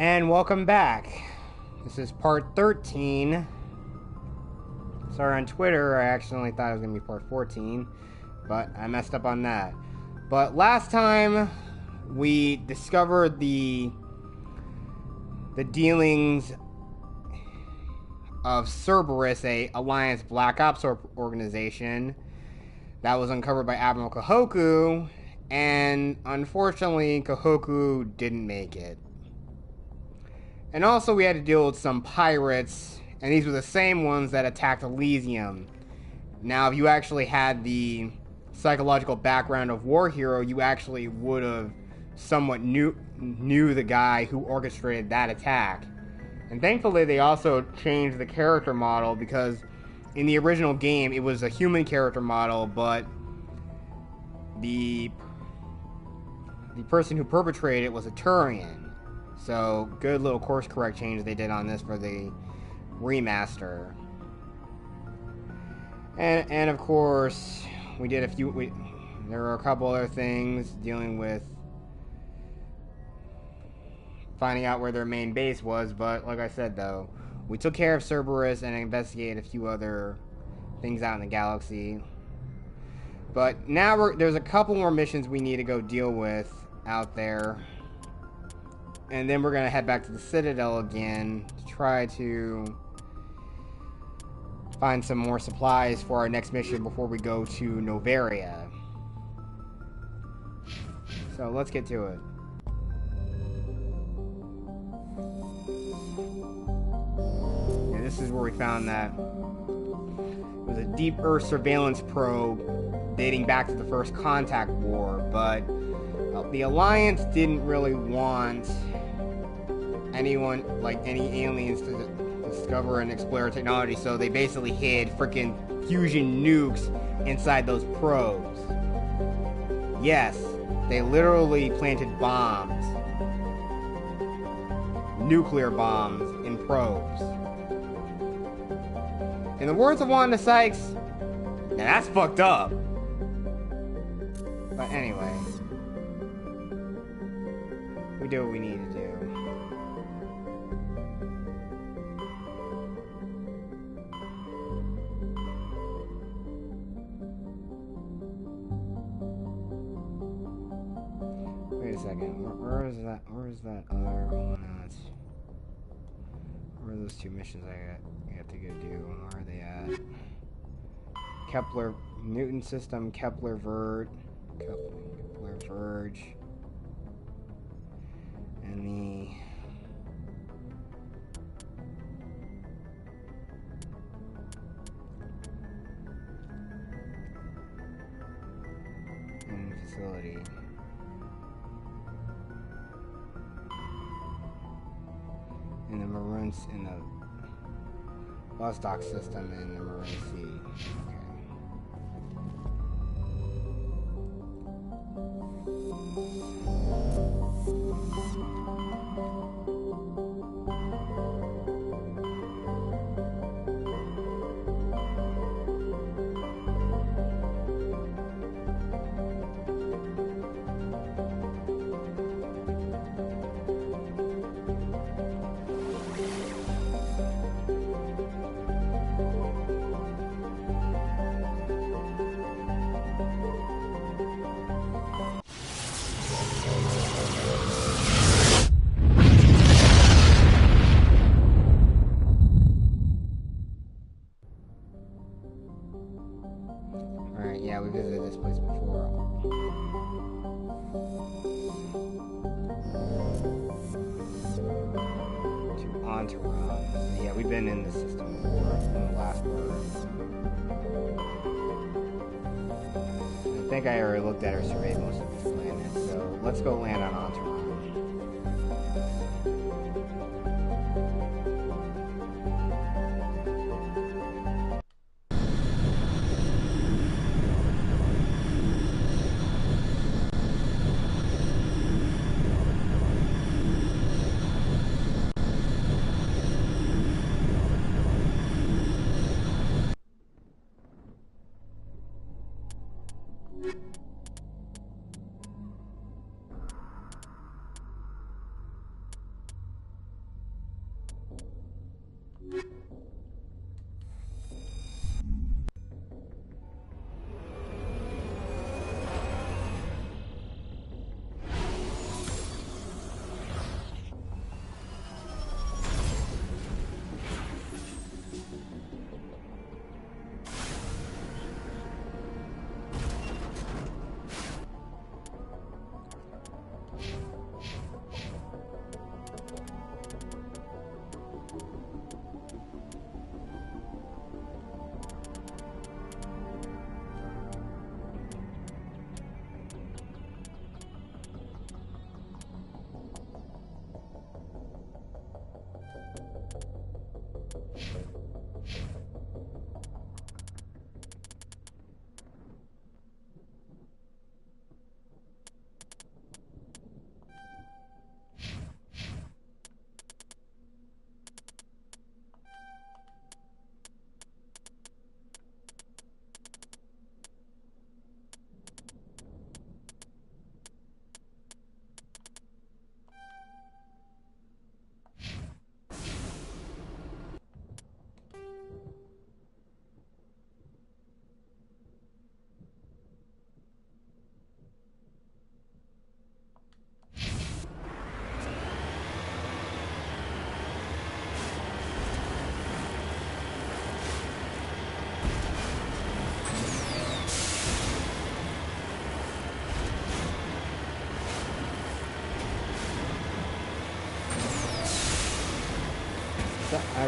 And welcome back. This is part 13. Sorry, on Twitter, I accidentally thought it was going to be part 14, but I messed up on that. But last time, we discovered the dealings of Cerberus, a Alliance Black Ops organization that was uncovered by Admiral Kahoku, and unfortunately, Kahoku didn't make it. And also, we had to deal with some pirates, and these were the same ones that attacked Elysium. Now, if you actually had the psychological background of War Hero, you actually would have somewhat knew the guy who orchestrated that attack. And thankfully, they also changed the character model, because in the original game, it was a human character model, but the person who perpetrated it was a Turian. So, good little course correct change they did on this for the remaster. And of course, we did there were a couple other things dealing with finding out where their main base was, but like I said though, we took care of Cerberus and investigated a few other things out in the galaxy. But now there's a couple more missions we need to go deal with out there. And then we're going to head back to the Citadel again to try to find some more supplies for our next mission before we go to Noveria. So let's get to it. Yeah, this is where we found that it was a deep Earth surveillance probe dating back to the First Contact War, but the Alliance didn't really want anyone, like any aliens, to discover and explore technology, so they basically hid freaking fusion nukes inside those probes. Yes, they literally planted bombs, nuclear bombs, in probes. In the words of Wanda Sykes, now that's fucked up. But anyway, we do what we need to do. Wait a second, where is that other one at? Where are those two missions I have to go do? Where are they at? Kepler, Newton system, Kepler Verge, and the facility. In the Maroon, in the Vostok system in the Maroon Sea. Okay. Alright, yeah, we visited this place before. To Entourage. Yeah, we've been in this system before, in the last part. I think I already looked at or surveyed most of these planets, so let's go land on Entourage.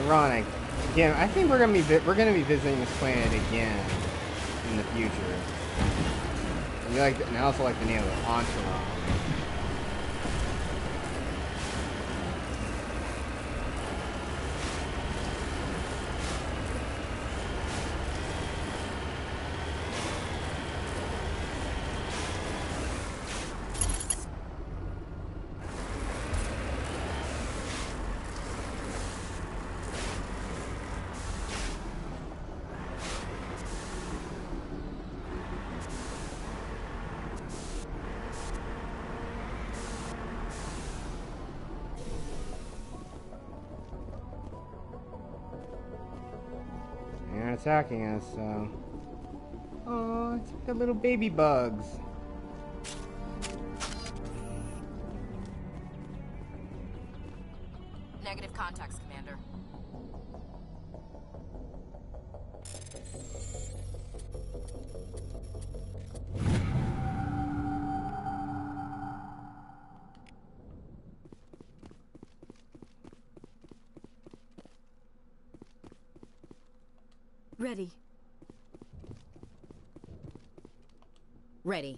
ironic. Again, I think we're gonna be visiting this planet again in the future. And I also like the name of it, Entourage. They're attacking us, so... Oh, it's the little baby bugs. Negative contacts, Commander. Ready. Ready.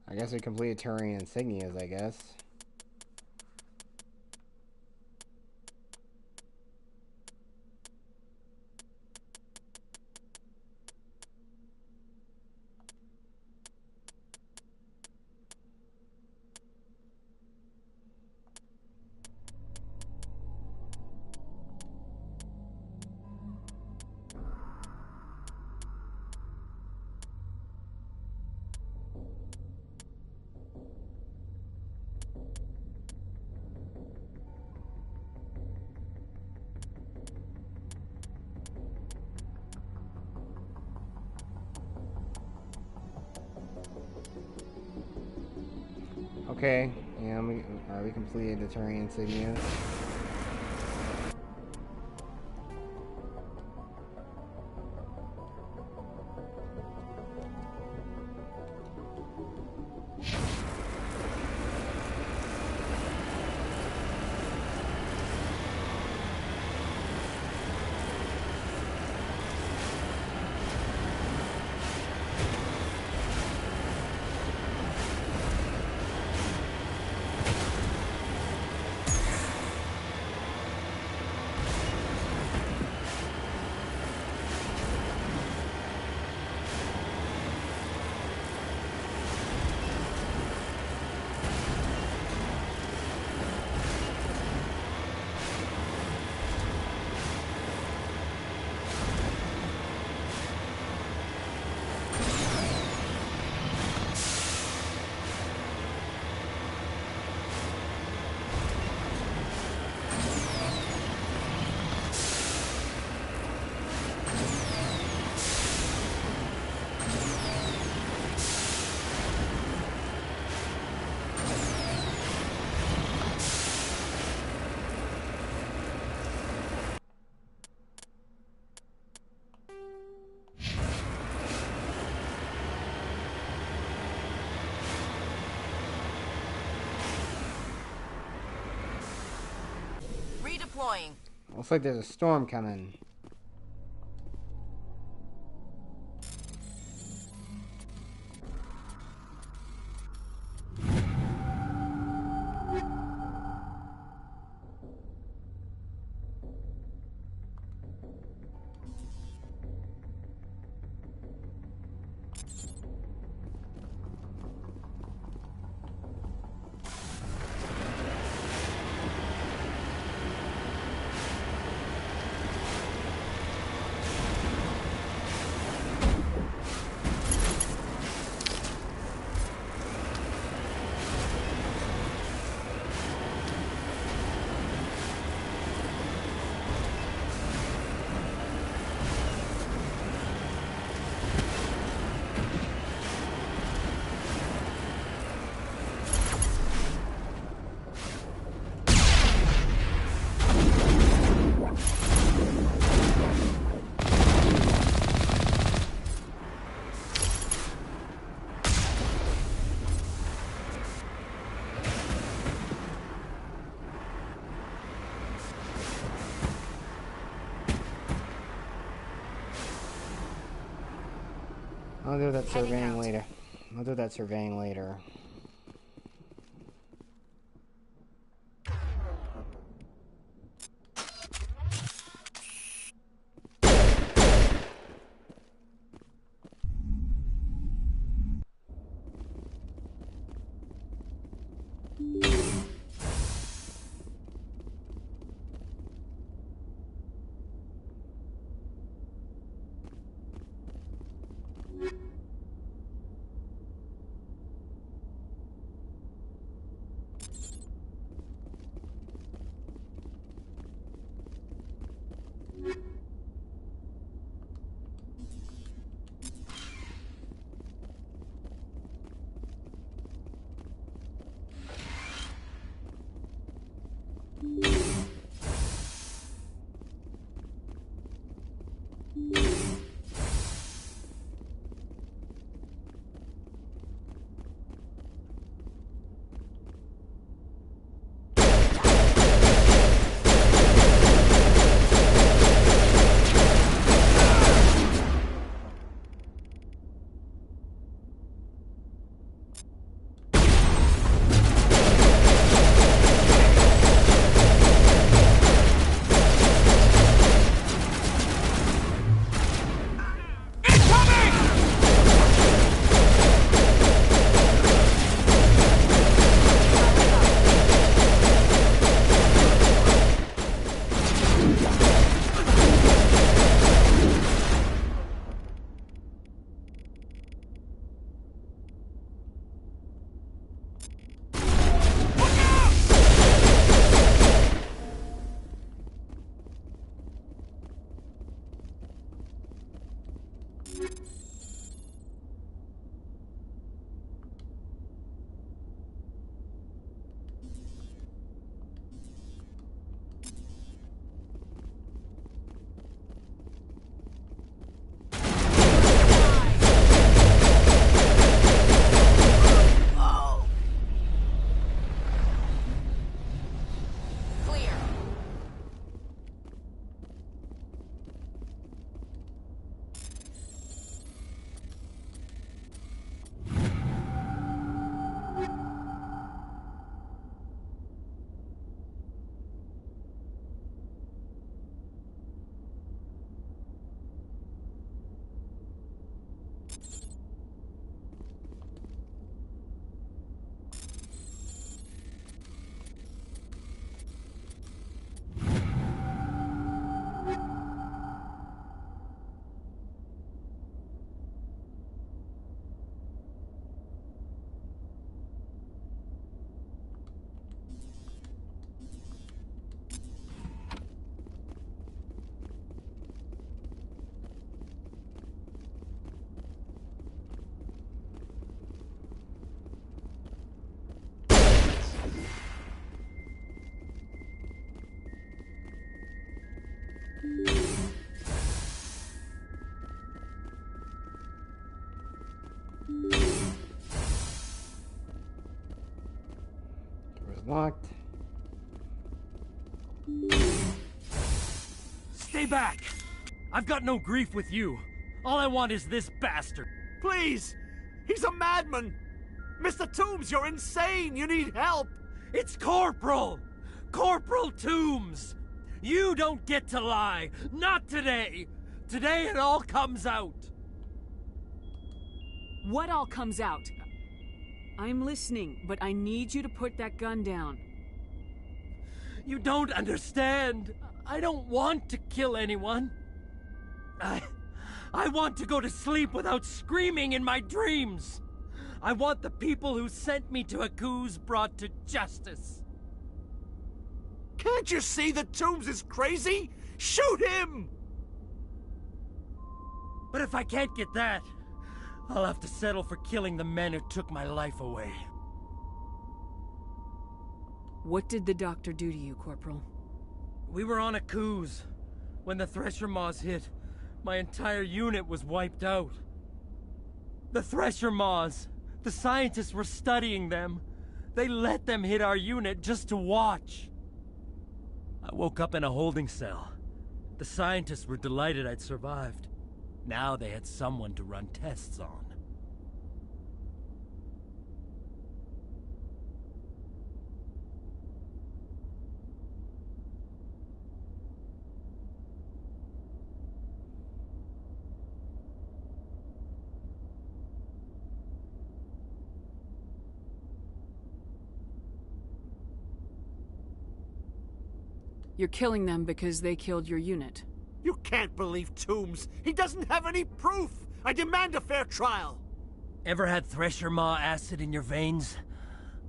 I guess we completed Turian insignias, I guess. Okay, yeah, we completed the Turian insignias. Redeploying. Looks like there's a storm coming. I'll do that Heading surveying out. later. I'll do that surveying later. Clear. Locked. Stay back! I've got no grief with you. All I want is this bastard. Please! He's a madman! Mr. Toombs, you're insane! You need help! It's Corporal! Corporal Toombs! You don't get to lie! Not today! Today it all comes out! What all comes out? I'm listening, but I need you to put that gun down. You don't understand! I don't want to kill anyone. I want to go to sleep without screaming in my dreams! I want the people who sent me to Haku's brought to justice. Can't you see that Toombs is crazy? Shoot him! But if I can't get that, I'll have to settle for killing the men who took my life away. What did the doctor do to you, Corporal? We were on Haku's. When the Thresher Maws hit, my entire unit was wiped out. The Thresher Maws, the scientists were studying them. They let them hit our unit just to watch. I woke up in a holding cell. The scientists were delighted I'd survived. Now they had someone to run tests on. You're killing them because they killed your unit. You can't believe Toombs. He doesn't have any proof. I demand a fair trial. Ever had Thresher Maw acid in your veins?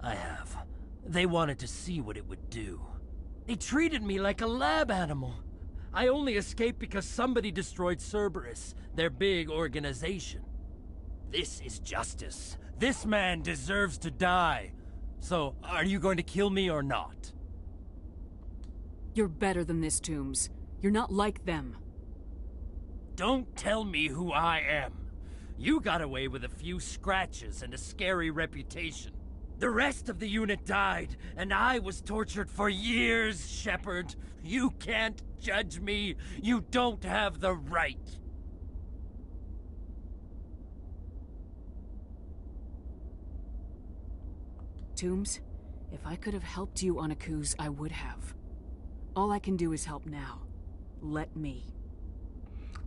I have. They wanted to see what it would do. They treated me like a lab animal. I only escaped because somebody destroyed Cerberus, their big organization. This is justice. This man deserves to die. So, are you going to kill me or not? You're better than this, Toombs. You're not like them. Don't tell me who I am. You got away with a few scratches and a scary reputation. The rest of the unit died, and I was tortured for years, Shepard. You can't judge me. You don't have the right. Toombs, if I could have helped you on Aku's, I would have. All I can do is help now. Let me.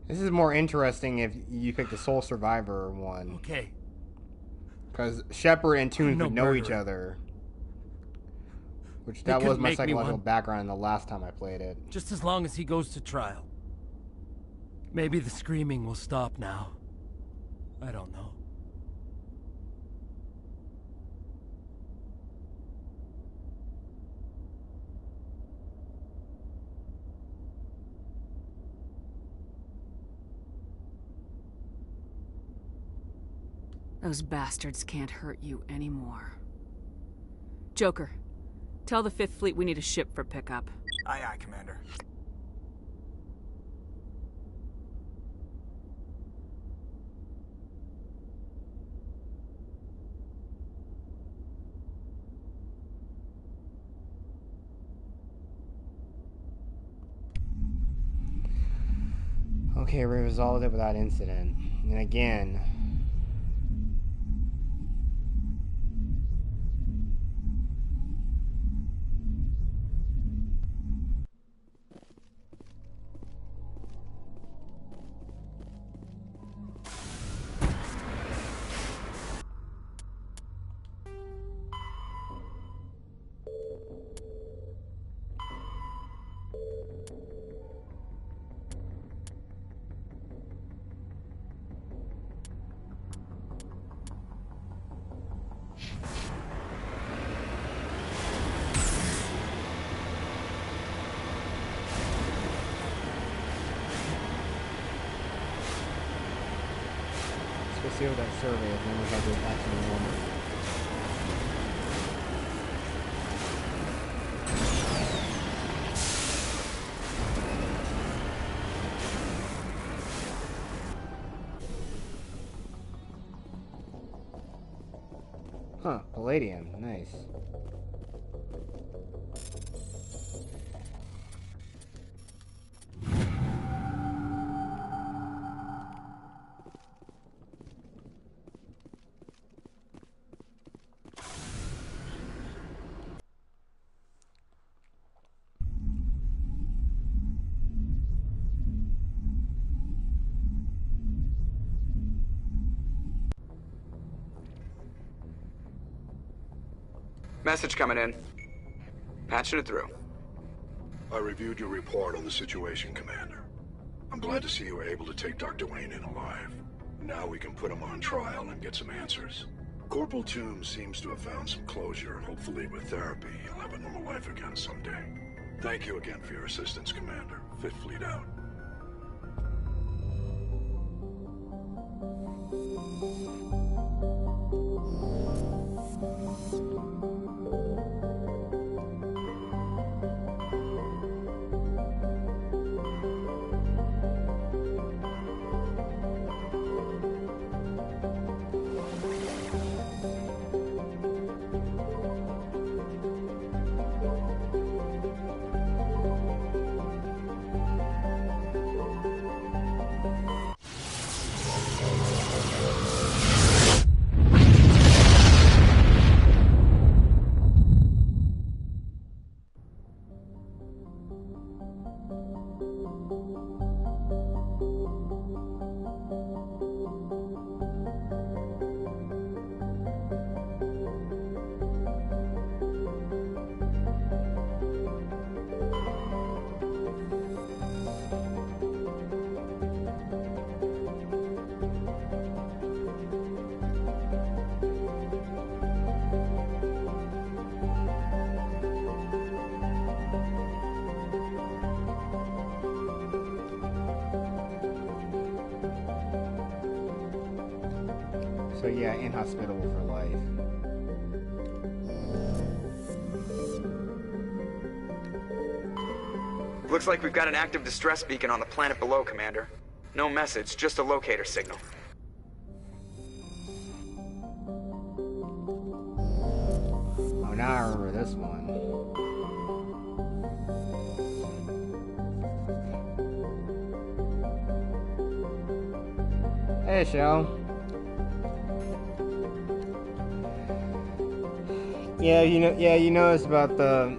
This is more interesting if you pick the sole survivor one. Okay. Because Shepard and Toombs No would know each murderer. other. Which They that was couldn't my make me psychological one. background the last time I played it. Just as long as he goes to trial. Maybe the screaming will stop now. I don't know. Those bastards can't hurt you anymore. Joker, tell the 5th Fleet we need a ship for pickup. Aye, aye, Commander. Okay, we resolved it without incident. And again... Let's see what that survey is, and then we have to actually number. Huh, palladium, nice. Message coming in. Patching it through. I reviewed your report on the situation, Commander. I'm glad to see you were able to take Dr. Wayne in alive. Now we can put him on trial and get some answers. Corporal Toombs seems to have found some closure, and hopefully with therapy, he'll have a normal life again someday. Thank you again for your assistance, Commander. 5th Fleet out. So yeah, inhospitable for life. Looks like we've got an active distress beacon on the planet below, Commander. No message, just a locator signal. Oh, now I remember this one. Hey, Shell. Yeah, you noticed about the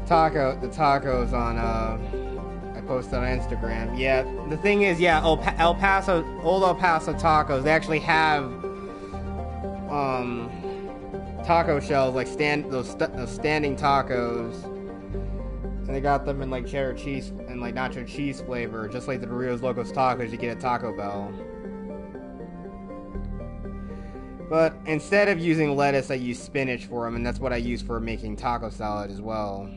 tacos on I posted on Instagram. Yeah, the thing is, yeah, old El Paso tacos, they actually have taco shells, like those standing tacos, and they got them in like cheddar cheese and like nacho cheese flavor, just like the Doritos Locos Tacos you get at Taco Bell. But instead of using lettuce, I use spinach for them, and that's what I use for making taco salad as well.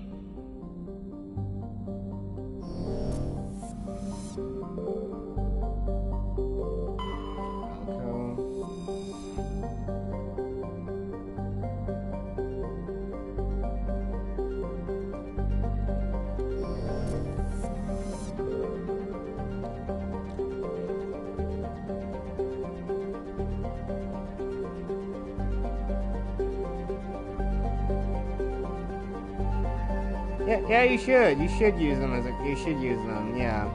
Yeah, you should. You should use them you should use them. Yeah.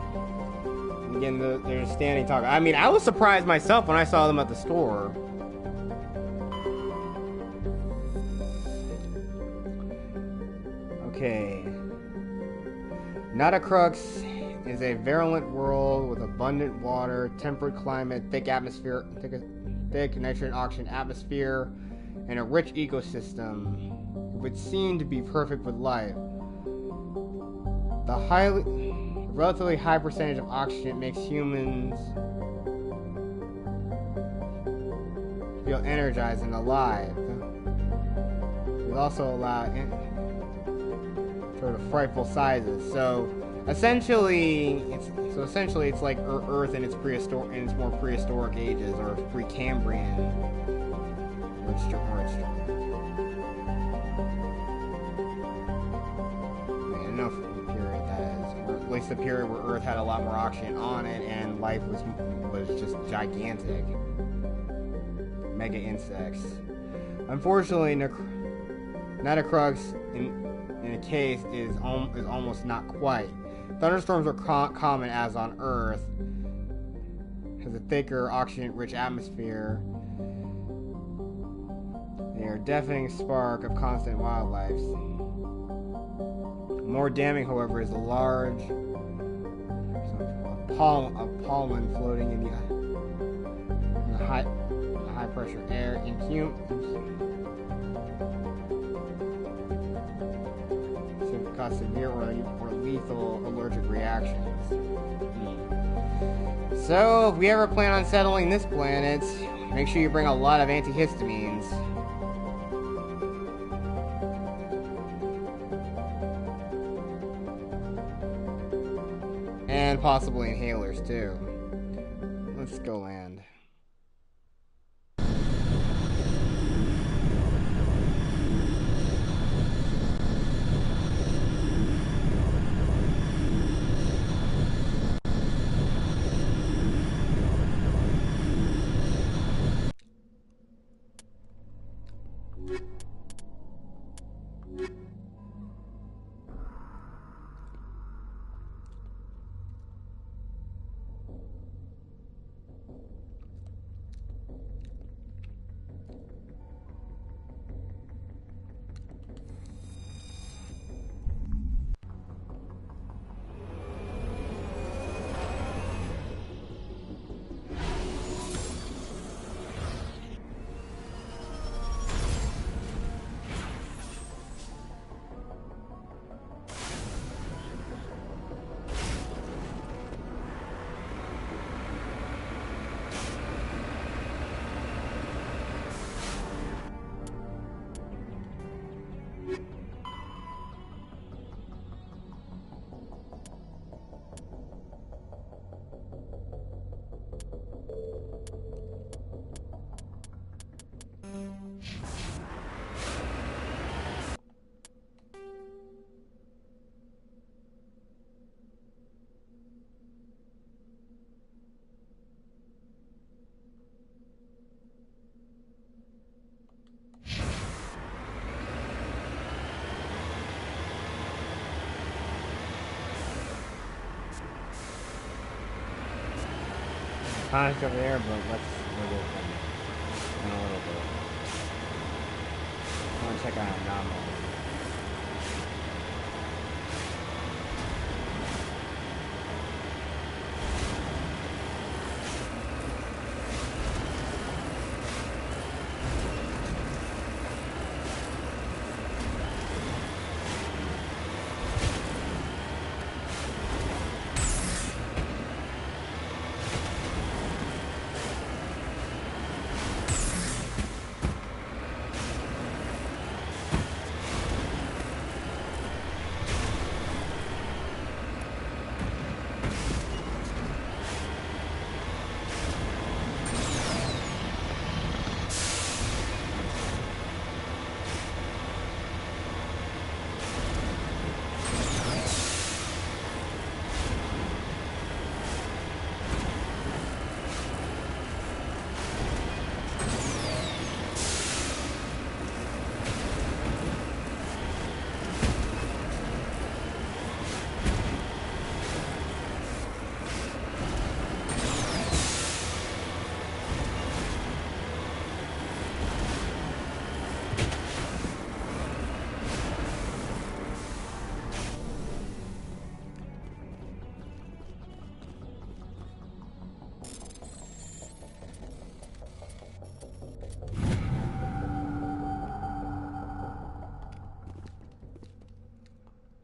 Again, they're standing taco. I mean, I was surprised myself when I saw them at the store. Okay. Natacrux is a virulent world with abundant water, temperate climate, thick atmosphere, thick nitrogen oxygen atmosphere, and a rich ecosystem. It would seem to be perfect with life. The relatively high percentage of oxygen makes humans feel energized and alive. It also allows sort of frightful sizes. So essentially, it's like Earth in its more prehistoric ages, or Precambrian, I don't know if period that is, or at least the period where Earth had a lot more oxygen on it and life was just gigantic. Mega insects. Unfortunately, Natacrux in a case is almost not quite. Thunderstorms are common as on Earth. Has a thicker oxygen-rich atmosphere. They are a deafening spark of constant wildlife. More damning, however, is the large pollen floating in the high pressure air in cause severe or lethal allergic reactions. So, if we ever plan on settling this planet, make sure you bring a lot of antihistamines. And possibly inhalers too. Let's go land. contact over there, but let's look at them in a little bit. I want to check out an anomaly.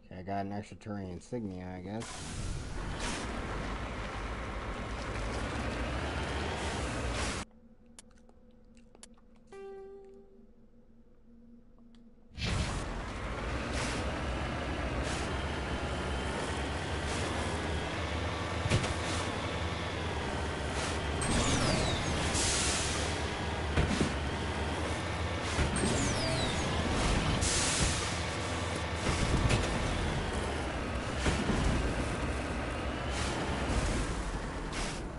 I got an extraterritorial insignia, I guess.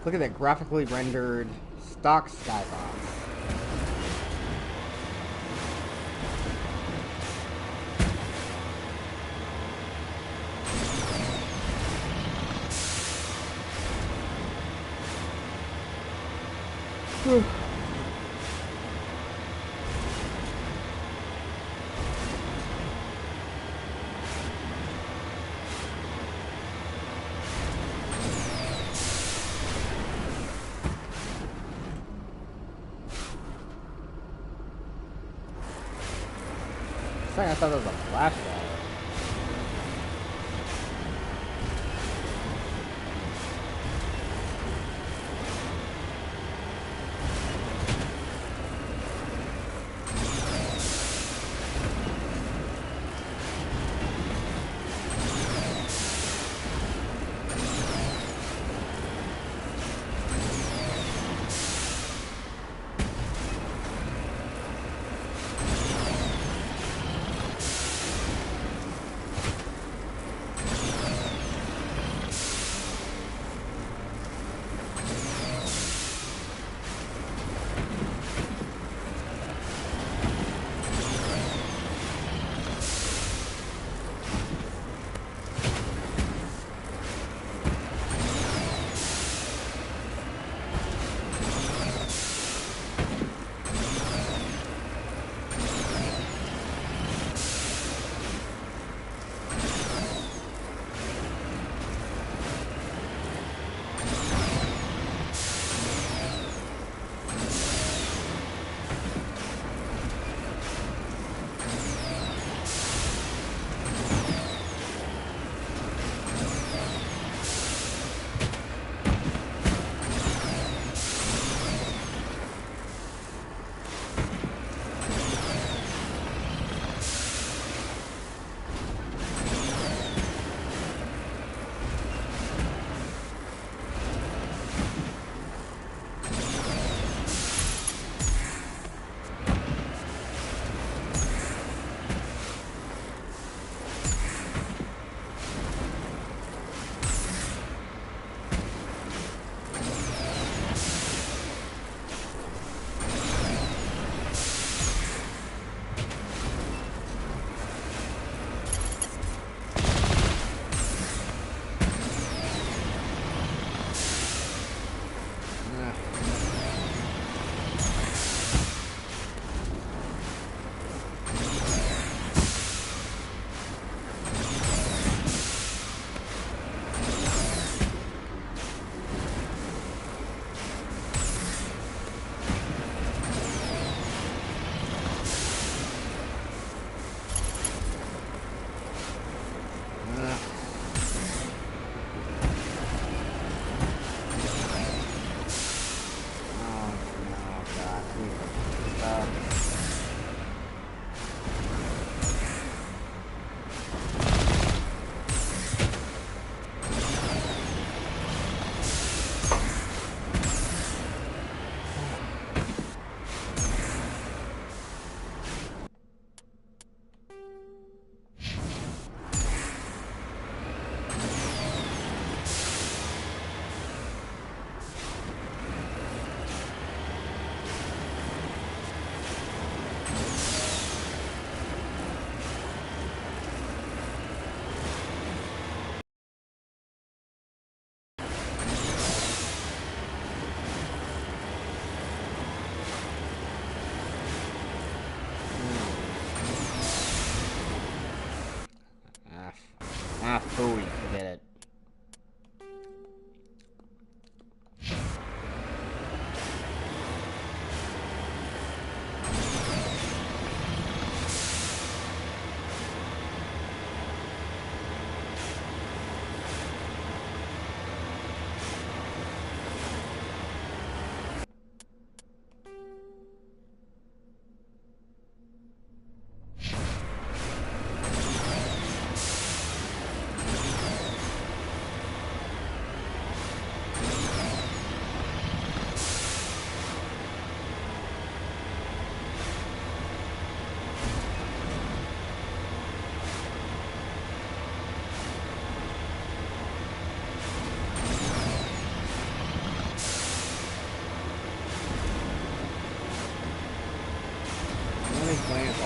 Look at that graphically rendered stock skybox. Whew. I thought it was a flashlight.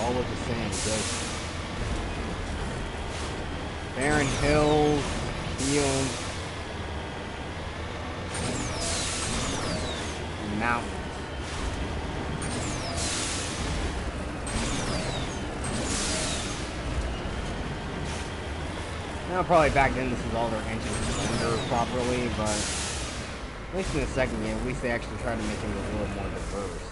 all look the same. Good. Barren hills, fields, and mountains. Now, probably back then this was all their engines under properly, but at least in the second game, at least they actually tried to make it a little more diverse.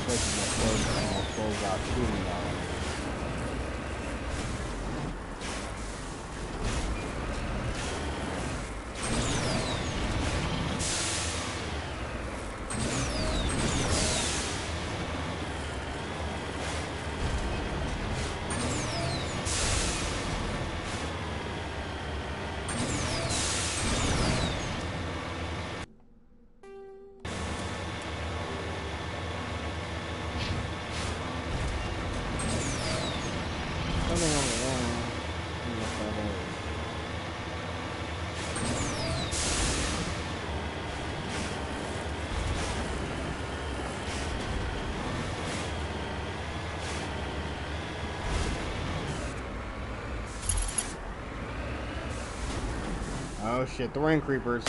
Places that close out shooting down. Something over there. I don't know what that is. Oh shit, the rain creepers.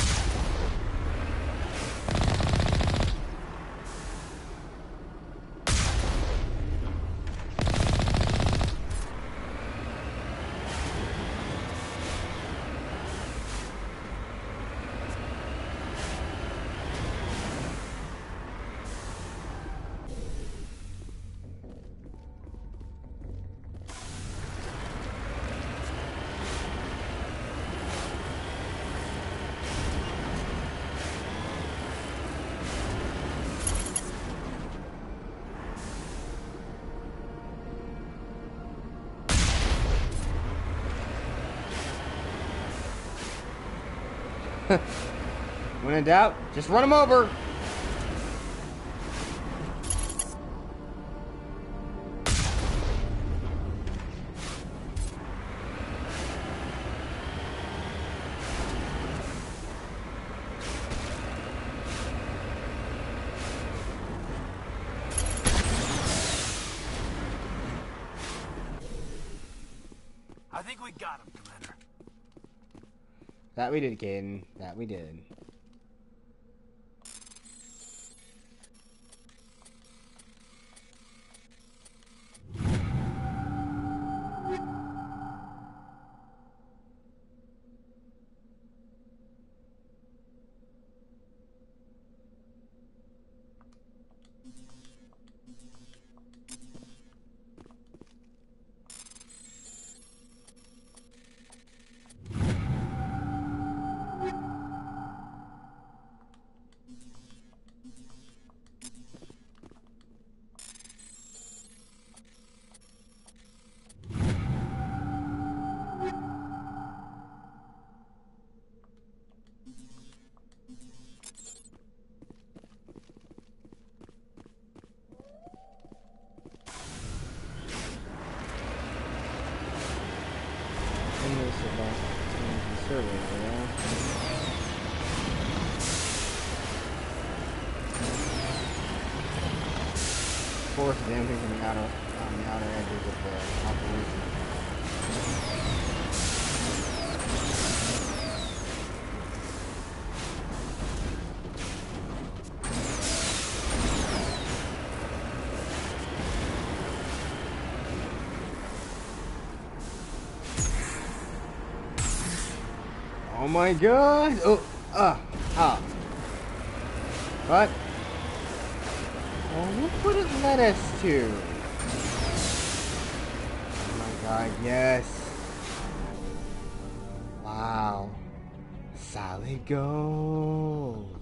When in doubt, just run them over. I think we got him, Commander. That we did, Caden. That we did. Cerberus, yeah. Force damping from the outer edges of the operation. Oh my god! Oh, What? Well, look what it led us to. Oh my god, yes. Wow. Solid gold.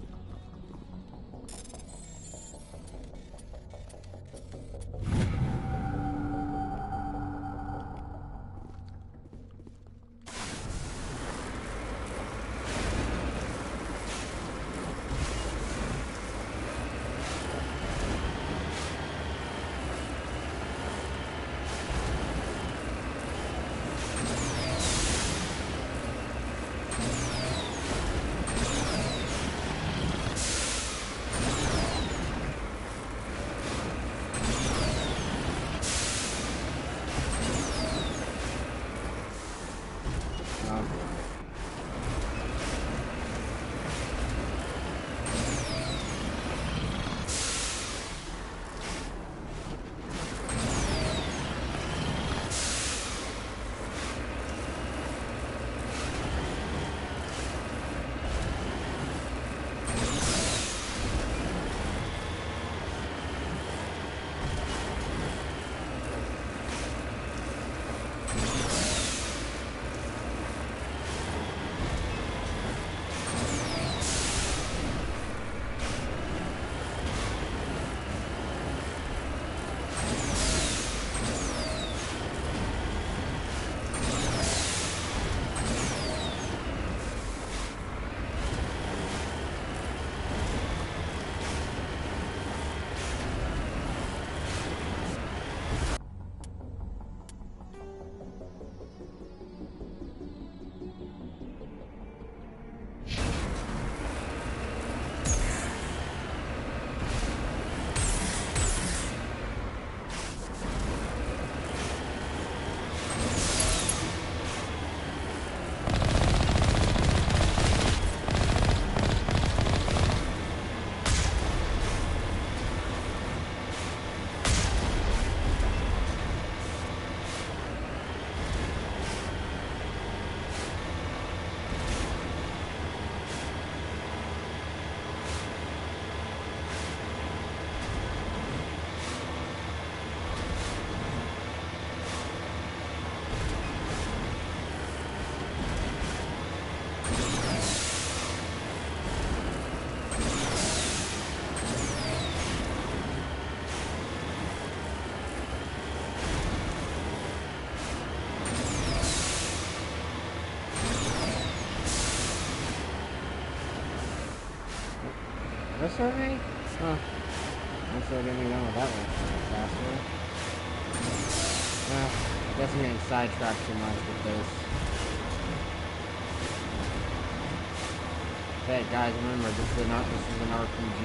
A survey? Huh. Looks like I didn't know that went faster. I guess I'm getting sidetracked too much with this. Hey guys, remember this is an RPG.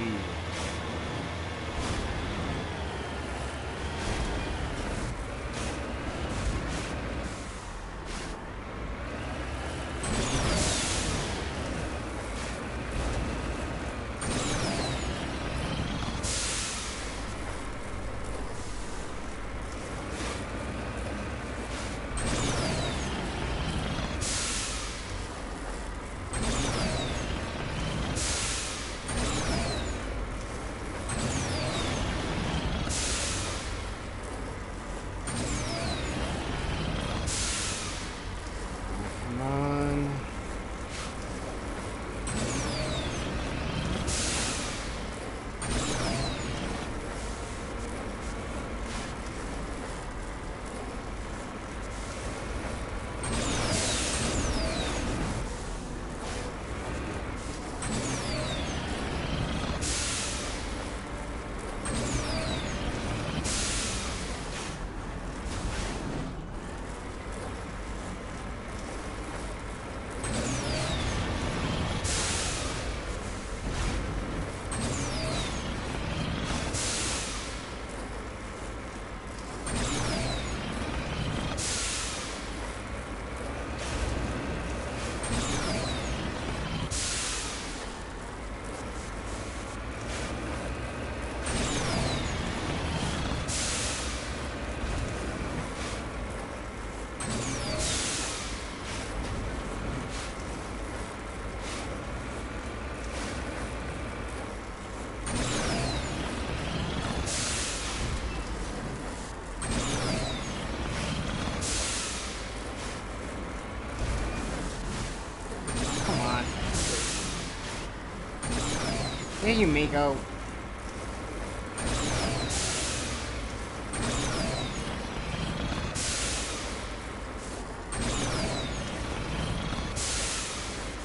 There you, Miko.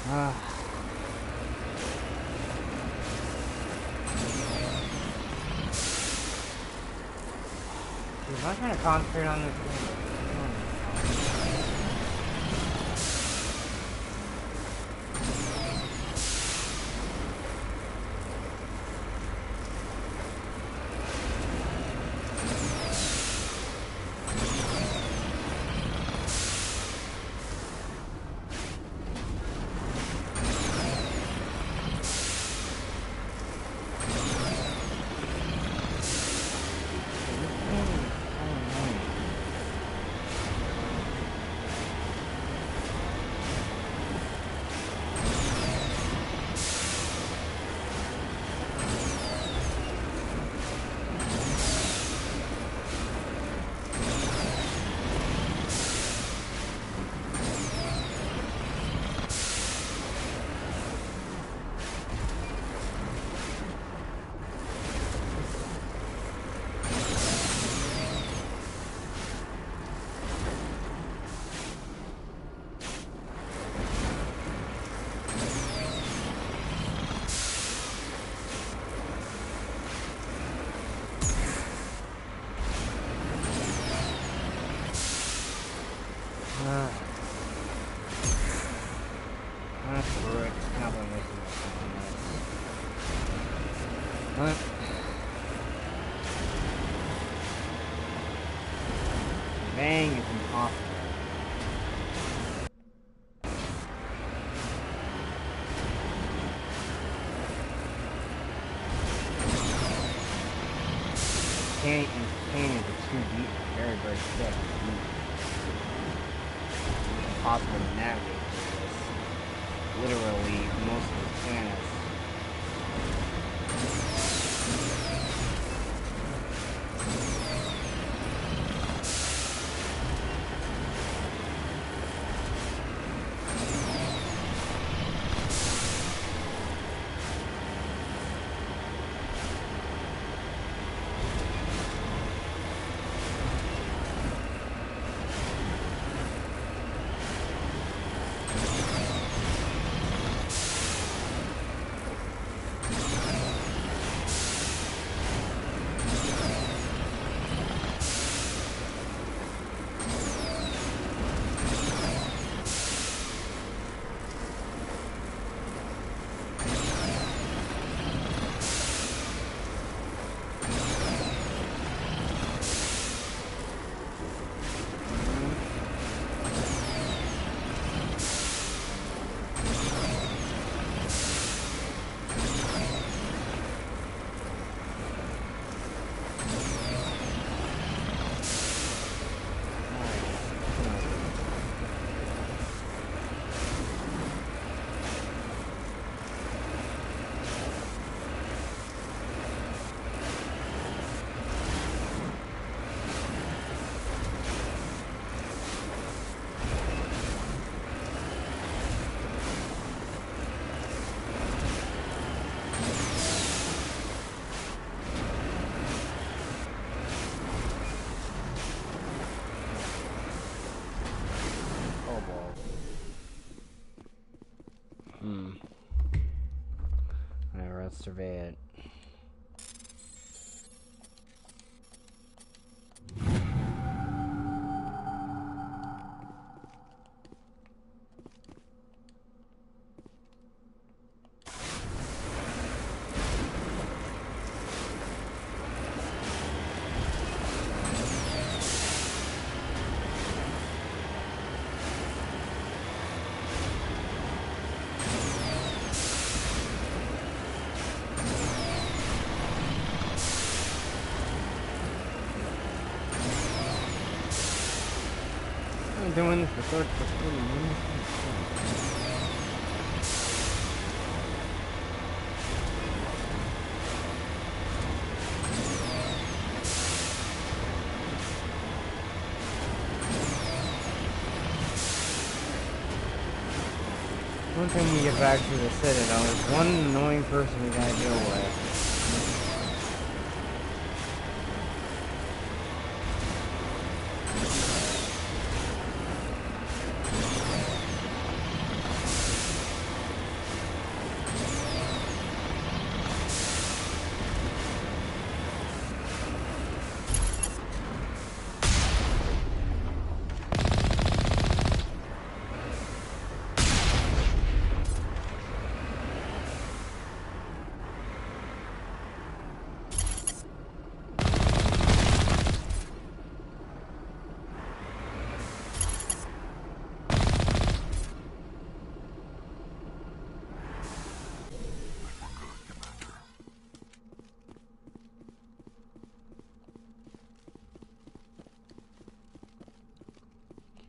I'm not trying to concentrate on this thing. Bang is impossible. Can't is too deep, very, very thick. It's impossible to navigate through this. Literally, most of the planets. Let's survey it. I've been doing this for 40 minutes. One thing we get back to the Citadel is one annoying person we gotta deal with.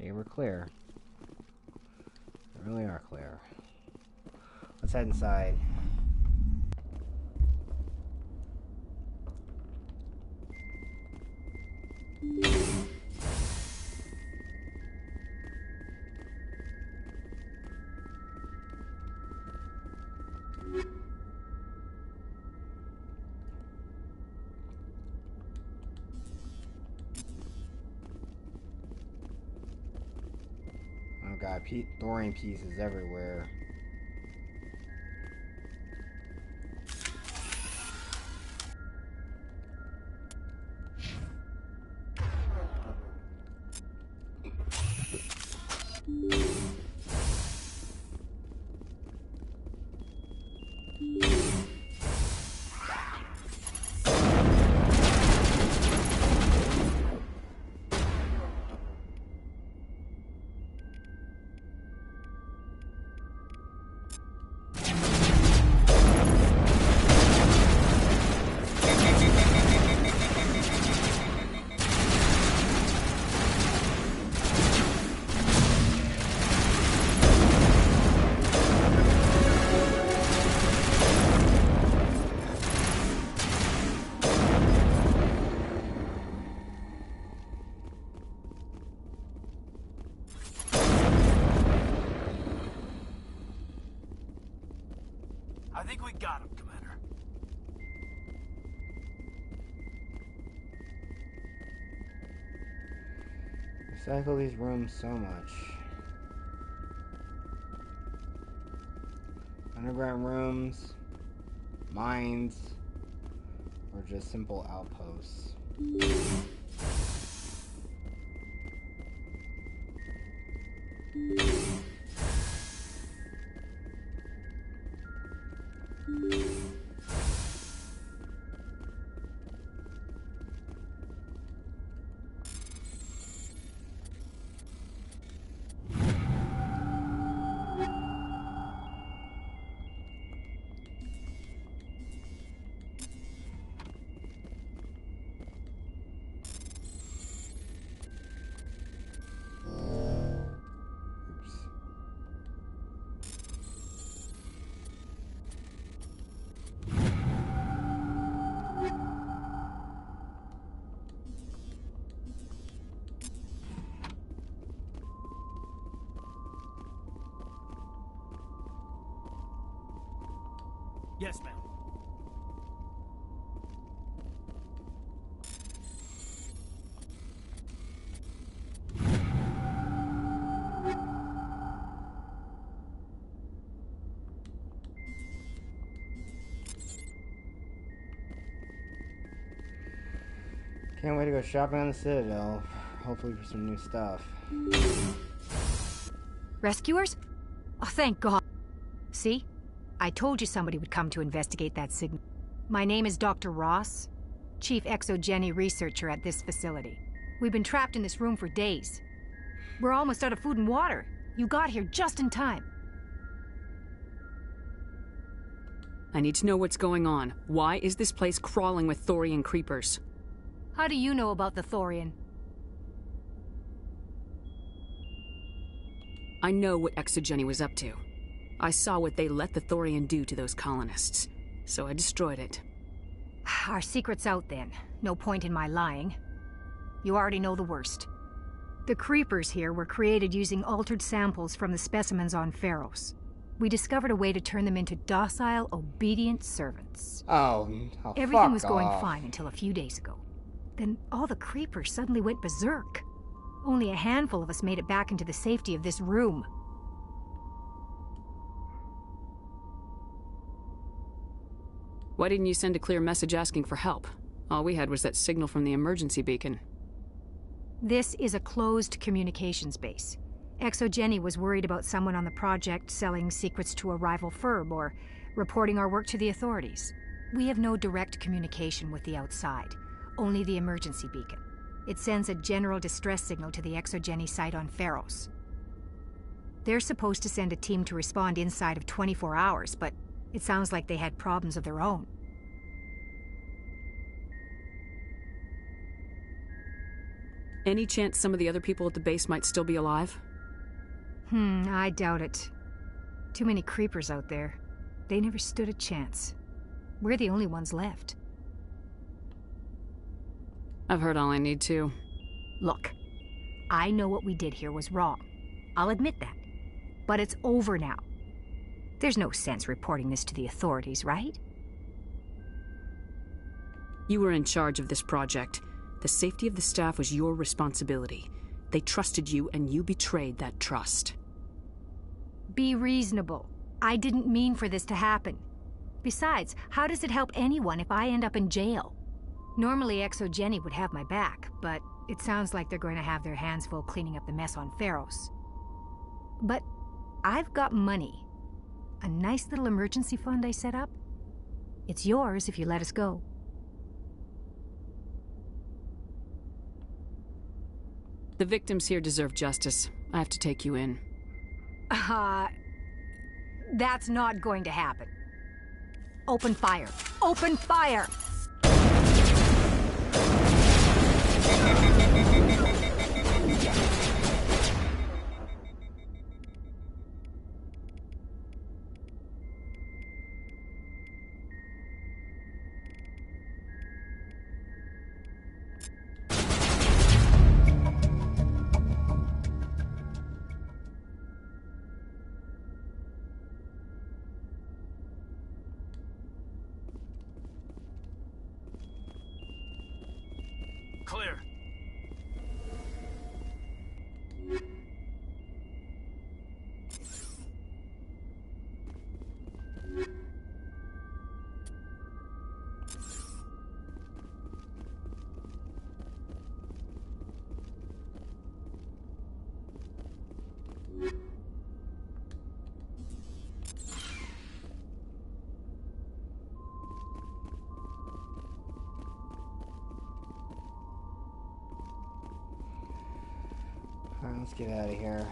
Okay, we're clear. We really are clear. Let's head inside. I've got thorium pieces everywhere. I think we got him, Commander. Recycle these rooms so much. Underground rooms, mines, or just simple outposts. Yes, ma'am. Can't wait to go shopping on the Citadel. Hopefully for some new stuff. Rescuers? Oh, thank God. See? I told you somebody would come to investigate that signal. My name is Dr. Ross, Chief Exogeny Researcher at this facility. We've been trapped in this room for days. We're almost out of food and water. You got here just in time. I need to know what's going on. Why is this place crawling with Thorian creepers? How do you know about the Thorian? I know what Exogeny was up to. I saw what they let the Thorian do to those colonists, so I destroyed it. Our secret's out then. No point in my lying. You already know the worst. The creepers here were created using altered samples from the specimens on Pharos. We discovered a way to turn them into docile, obedient servants. fuck Everything was going off. fine until a few days ago. Then all the creepers suddenly went berserk. Only a handful of us made it back into the safety of this room. Why didn't you send a clear message asking for help? All we had was that signal from the emergency beacon. This is a closed communications base. Exogeny was worried about someone on the project selling secrets to a rival firm or reporting our work to the authorities. We have no direct communication with the outside, only the emergency beacon. It sends a general distress signal to the Exogeny site on Pharos. They're supposed to send a team to respond inside of 24 hours, but it sounds like they had problems of their own. Any chance some of the other people at the base might still be alive? I doubt it. Too many creepers out there. They never stood a chance. We're the only ones left. I've heard all I need to. Look, I know what we did here was wrong. I'll admit that. But it's over now. There's no sense reporting this to the authorities, right? You were in charge of this project. The safety of the staff was your responsibility. They trusted you, and you betrayed that trust. Be reasonable. I didn't mean for this to happen. Besides, how does it help anyone if I end up in jail? Normally Exogeny would have my back, but it sounds like they're going to have their hands full cleaning up the mess on Pharos. But I've got money. A nice little emergency fund I set up. It's yours if you let us go. The victims here deserve justice. I have to take you in. That's not going to happen. Open fire. Open fire! Clear. Alright, let's get out of here.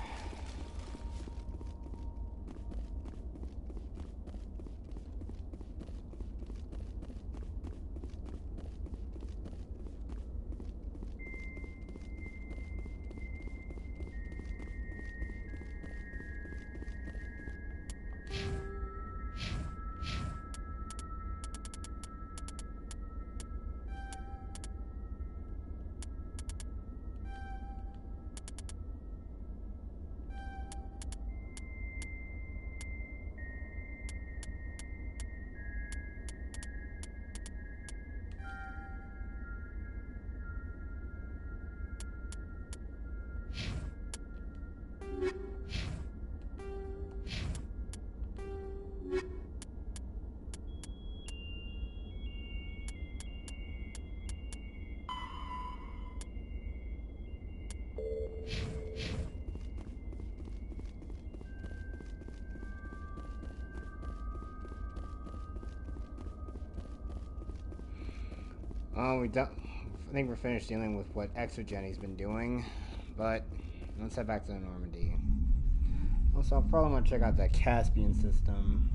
Well, we don't. I think we're finished dealing with what Exogeni's been doing, but let's head back to the Normandy. Also, I'll probably want to check out that Caspian system.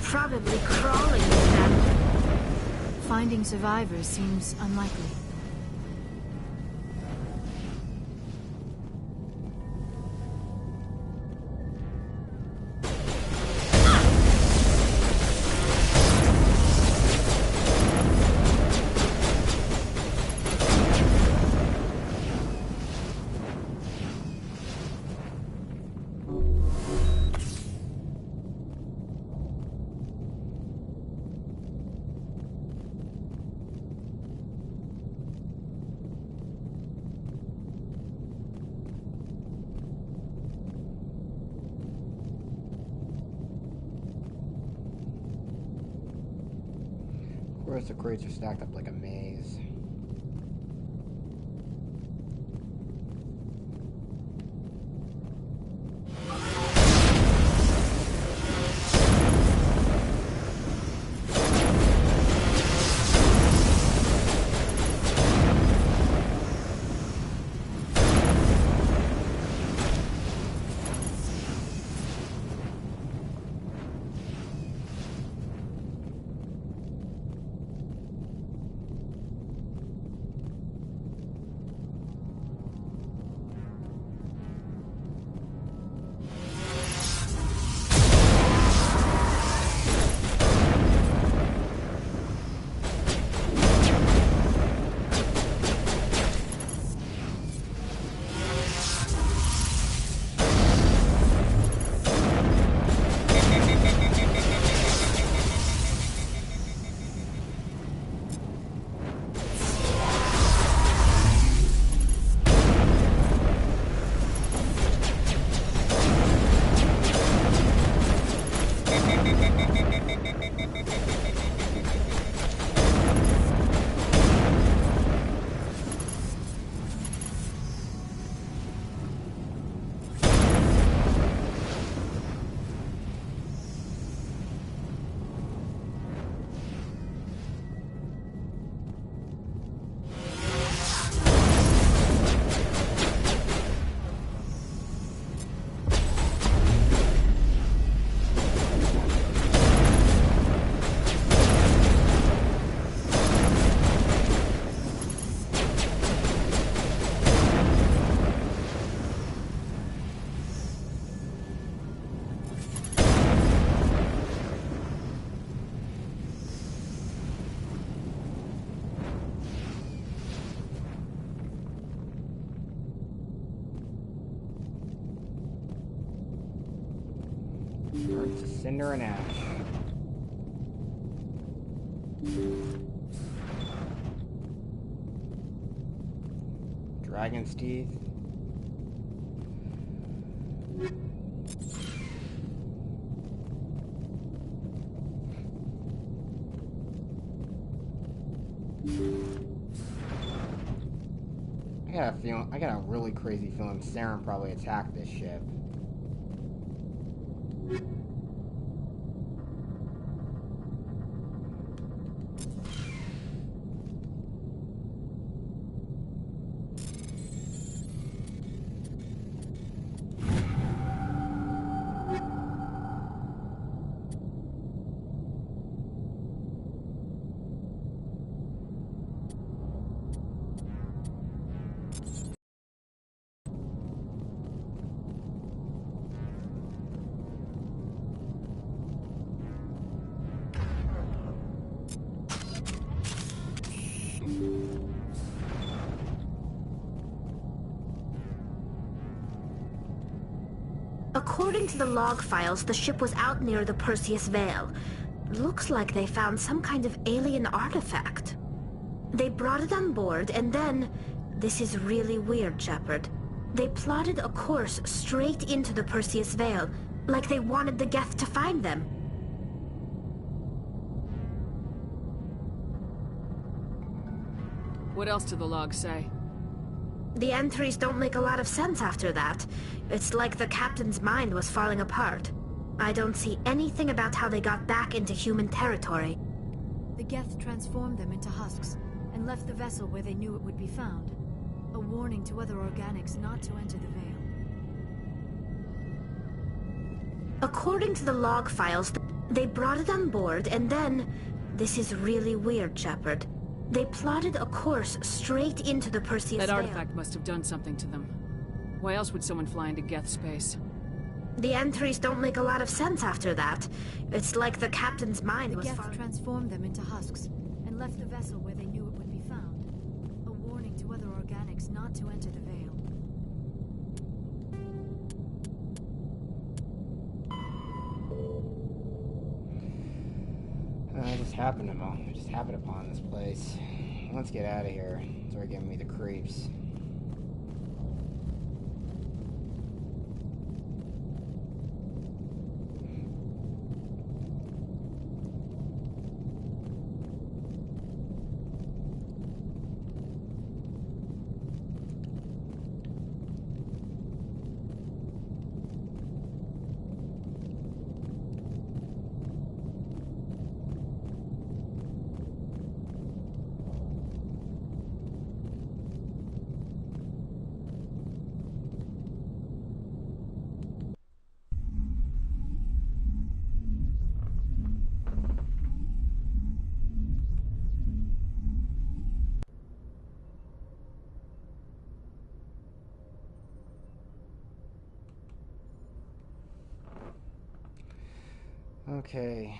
Probably crawling with them. Finding survivors seems unlikely. Of course, the crates are stacked up like a maze. Burnt to cinder and ash. Dragon's teeth. I got a really crazy feeling Saren probably attacked this ship. According to the log files, the ship was out near the Perseus Veil. Looks like they found some kind of alien artifact. They brought it on board, and then... This is really weird, Shepard. They plotted a course straight into the Perseus Veil, like they wanted the Geth to find them. What else do the logs say? The entries don't make a lot of sense after that. It's like the captain's mind was falling apart. I don't see anything about how they got back into human territory. The Geth transformed them into husks, and left the vessel where they knew it would be found. A warning to other organics not to enter the Veil. According to the log files, they brought it on board, and then... This is really weird, Shepard. They plotted a course straight into the Perseus Veil. That artifact must have done something to them. Why else would someone fly into Geth space? The entries don't make a lot of sense after that. It's like the captain's mind was... The Geth transformed them into husks, and left the vessel where they knew it would be found. A warning to other organics not to enter the Veil. I just happened upon this place. Let's get out of here. It's already giving me the creeps. Okay.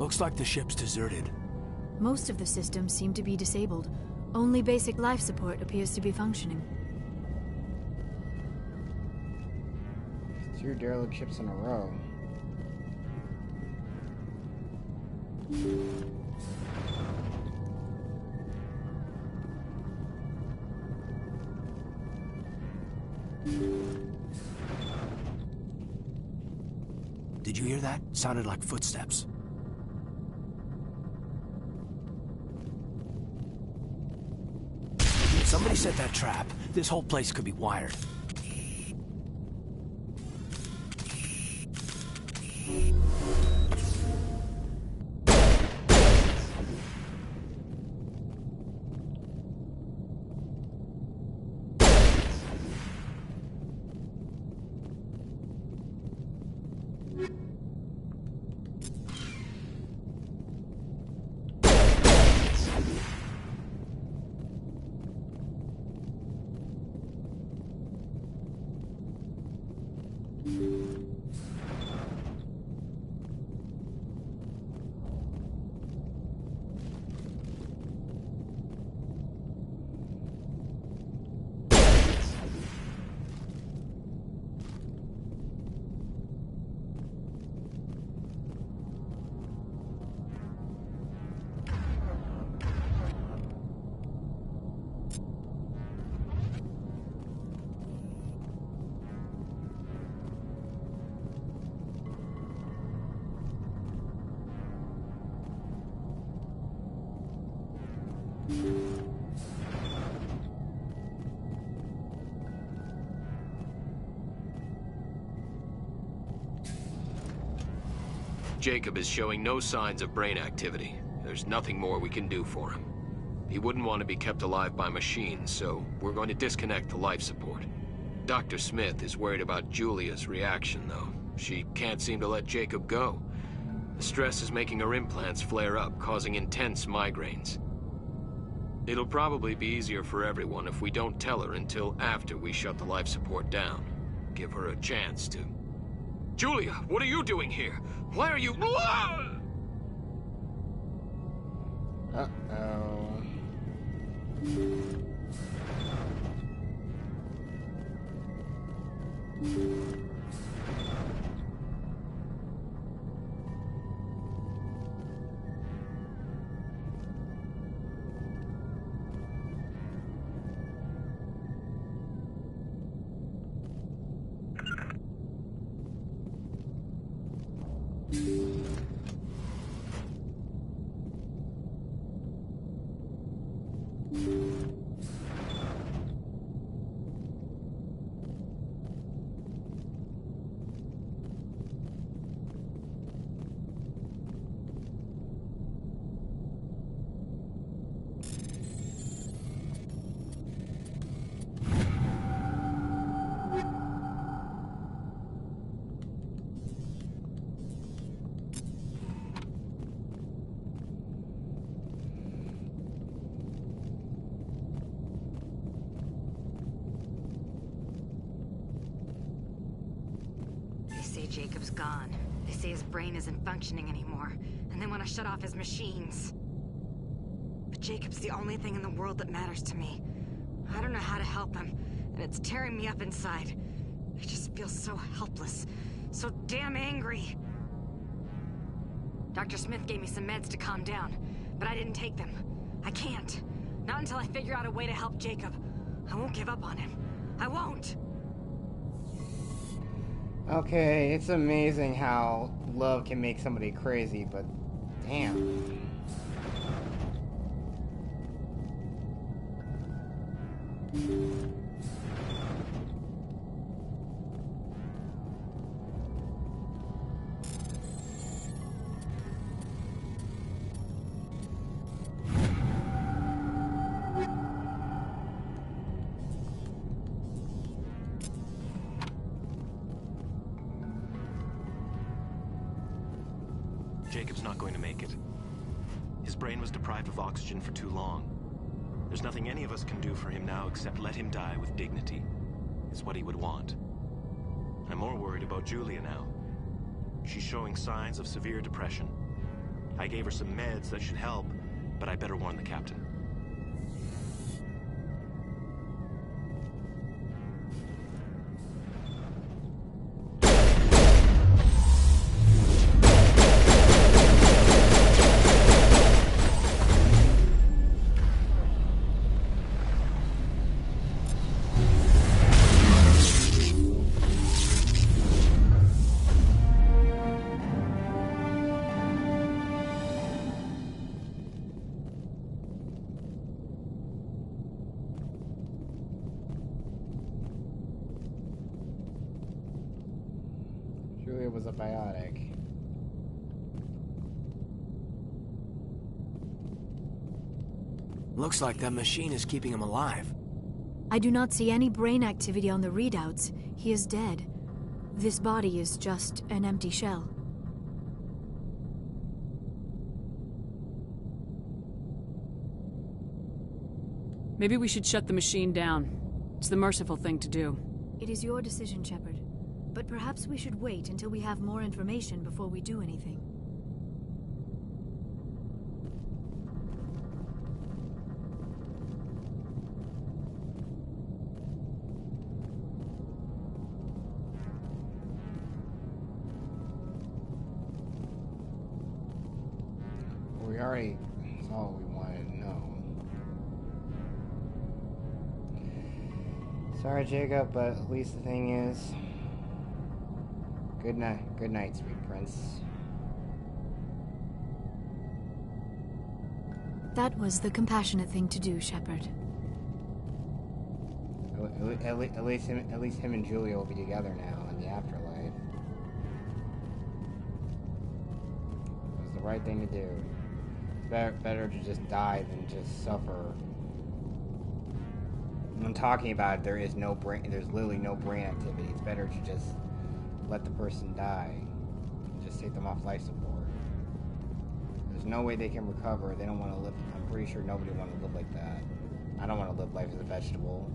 Looks like the ship's deserted. Most of the systems seem to be disabled. Only basic life support appears to be functioning. 2 derelict ships in a row. Did you hear that? Sounded like footsteps. Somebody set that trap. This whole place could be wired. Jacob is showing no signs of brain activity. There's nothing more we can do for him. He wouldn't want to be kept alive by machines, so we're going to disconnect the life support. Dr. Smith is worried about Julia's reaction, though. She can't seem to let Jacob go. The stress is making her implants flare up, causing intense migraines. It'll probably be easier for everyone if we don't tell her until after we shut the life support down. Give her a chance to... Julia, what are you doing here? Why are you... Uh-oh. Jacob's gone. They say his brain isn't functioning anymore, and they want to shut off his machines. But Jacob's the only thing in the world that matters to me. I don't know how to help him, and it's tearing me up inside. I just feel so helpless, so damn angry. Dr. Smith gave me some meds to calm down, but I didn't take them. I can't. Not until I figure out a way to help Jacob. I won't give up on him. I won't! Okay, it's amazing how love can make somebody crazy, but damn. Jacob's not going to make it. His brain was deprived of oxygen for too long. There's nothing any of us can do for him now except let him die with dignity. It's what he would want. I'm more worried about Julia now. She's showing signs of severe depression. I gave her some meds that should help, but I better warn the captain. Julia was a biotic. Looks like that machine is keeping him alive. I do not see any brain activity on the readouts. He is dead. This body is just an empty shell. Maybe we should shut the machine down. It's the merciful thing to do. It is your decision, Shepard. But perhaps we should wait until we have more information before we do anything. We already saw what we wanted to know. Sorry, Jacob, but at least the thing is... Good night, sweet prince. That was the compassionate thing to do, Shepard. At least him and Julia will be together now in the afterlife. It was the right thing to do. Better to just die than just suffer. When I'm talking about it, there's literally no brain activity. It's better to just let the person die and just take them off life support. There's no way they can recover. They don't want to live. I'm pretty sure nobody wants to live like that. I don't want to live life as a vegetable.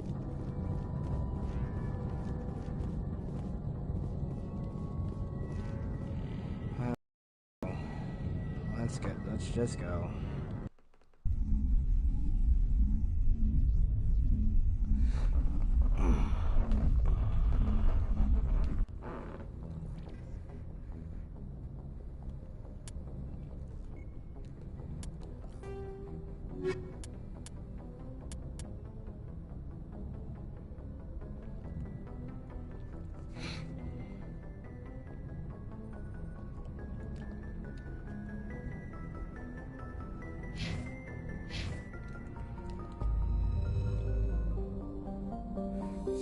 Let's go. Let's just go.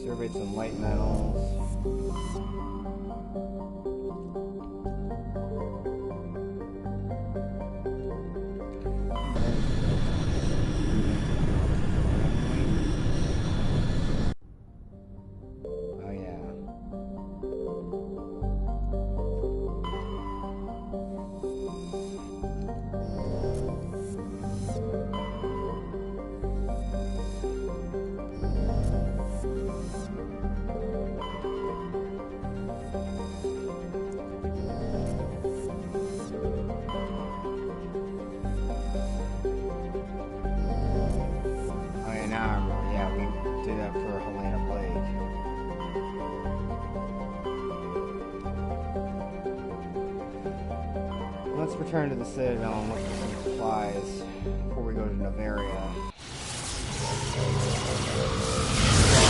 Surveyed some light metals. Oh yeah. Let's return to the Citadel and look for some supplies before we go to Noveria.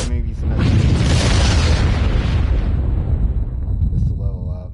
Maybe some extra just to level up.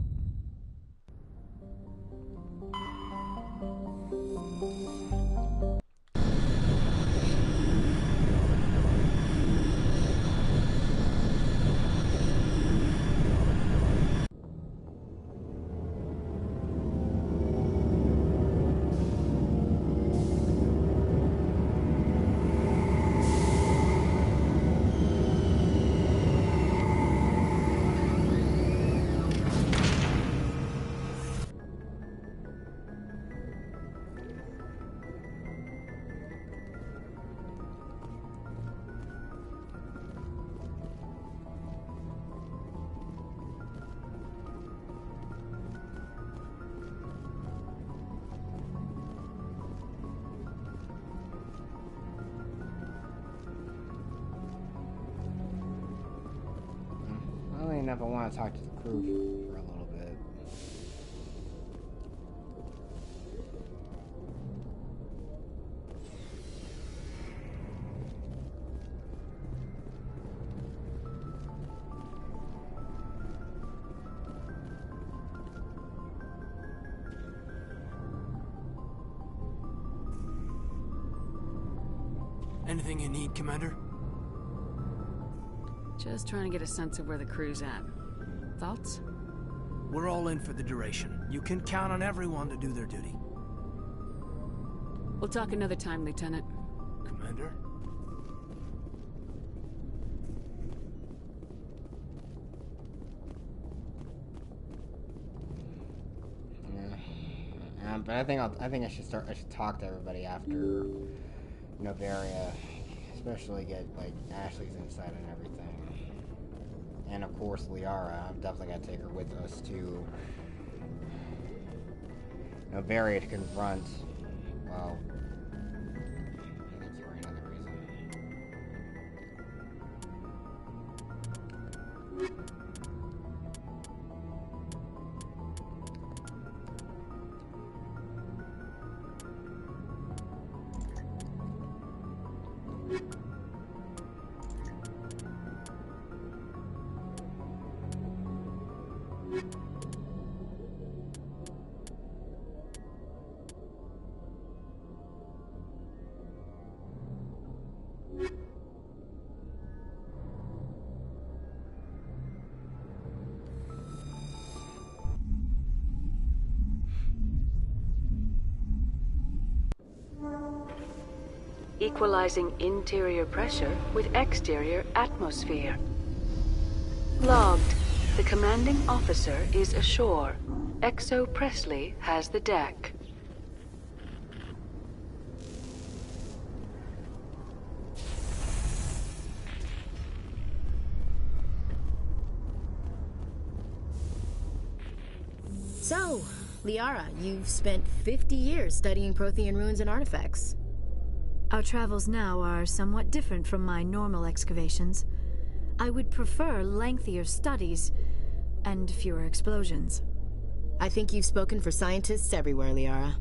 funny enough, I want to talk to the crew for a little bit. Anything you need, Commander? Just trying to get a sense of where the crew's at. Thoughts? We're all in for the duration. You can count on everyone to do their duty. We'll talk another time, Lieutenant. Commander? But I think I should talk to everybody after Noveria, especially get like Ashley's insight and everything, and of course Liara. I've definitely got to take her with us to Noveria to confront. Well, I think you were another reason. Equalizing interior pressure with exterior atmosphere. Logged. The commanding officer is ashore. Exo Presley has the deck. So, Liara, you've spent 50 years studying Prothean ruins and artifacts. Our travels now are somewhat different from my normal excavations. I would prefer lengthier studies and fewer explosions. I think you've spoken for scientists everywhere, Liara.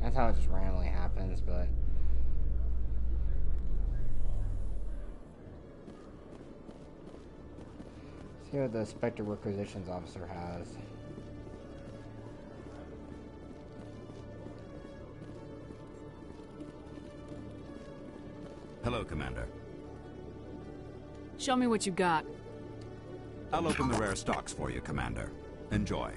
That's how it just randomly happens, but... see what the Spectre Requisitions Officer has. Hello, Commander. Show me what you got. I'll open the rare stocks for you, Commander. Enjoy.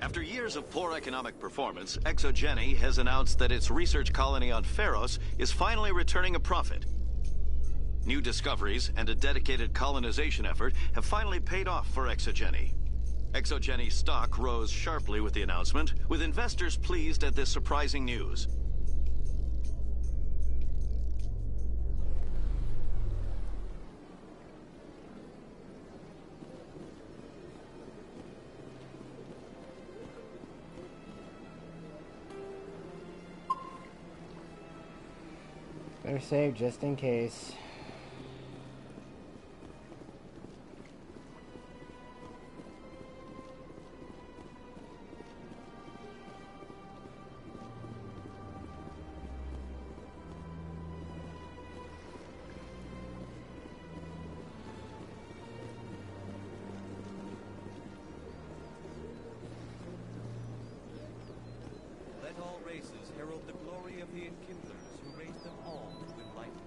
After years of poor economic performance, ExoGeni has announced that its research colony on Pharos is finally returning a profit. New discoveries and a dedicated colonization effort have finally paid off for ExoGeni. ExoGeni's stock rose sharply with the announcement, with investors pleased at this surprising news. Better save just in case. Let all races herald the glory of the Enkindlers who raised them all to enlightenment.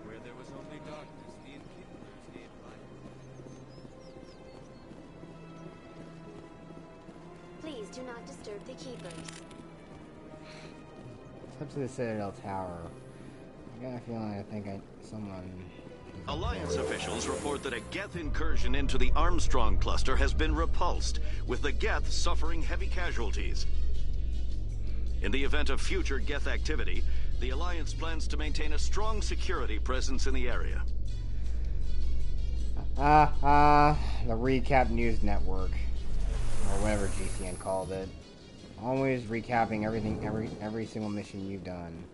Where there was only darkness, the Enkindlers gave light. Please do not disturb the Keepers. It's up to the Citadel Tower. I got a feeling someone... Alliance officials report that a Geth incursion into the Armstrong cluster has been repulsed, with the Geth suffering heavy casualties. In the event of future Geth activity, the Alliance plans to maintain a strong security presence in the area. The Recap News Network, or whatever GCN called it. Always recapping everything, every single mission you've done.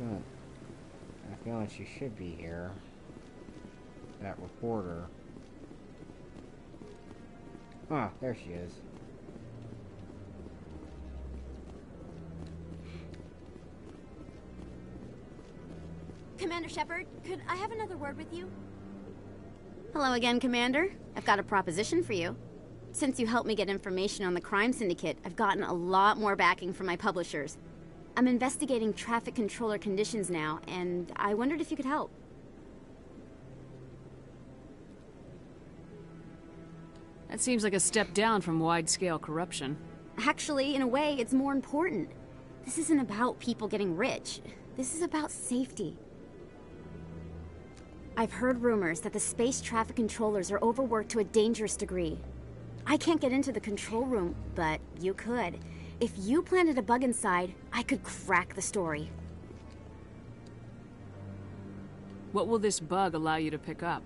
I feel like she should be here. That reporter. Ah, there she is. Commander Shepard, could I have another word with you? Hello again, Commander. I've got a proposition for you. Since you helped me get information on the crime syndicate, I've gotten a lot more backing from my publishers. I'm investigating traffic controller conditions now, and I wondered if you could help. That seems like a step down from wide-scale corruption. Actually, in a way, it's more important. This isn't about people getting rich. This is about safety. I've heard rumors that the space traffic controllers are overworked to a dangerous degree. I can't get into the control room, but you could. If you planted a bug inside, I could crack the story. What will this bug allow you to pick up?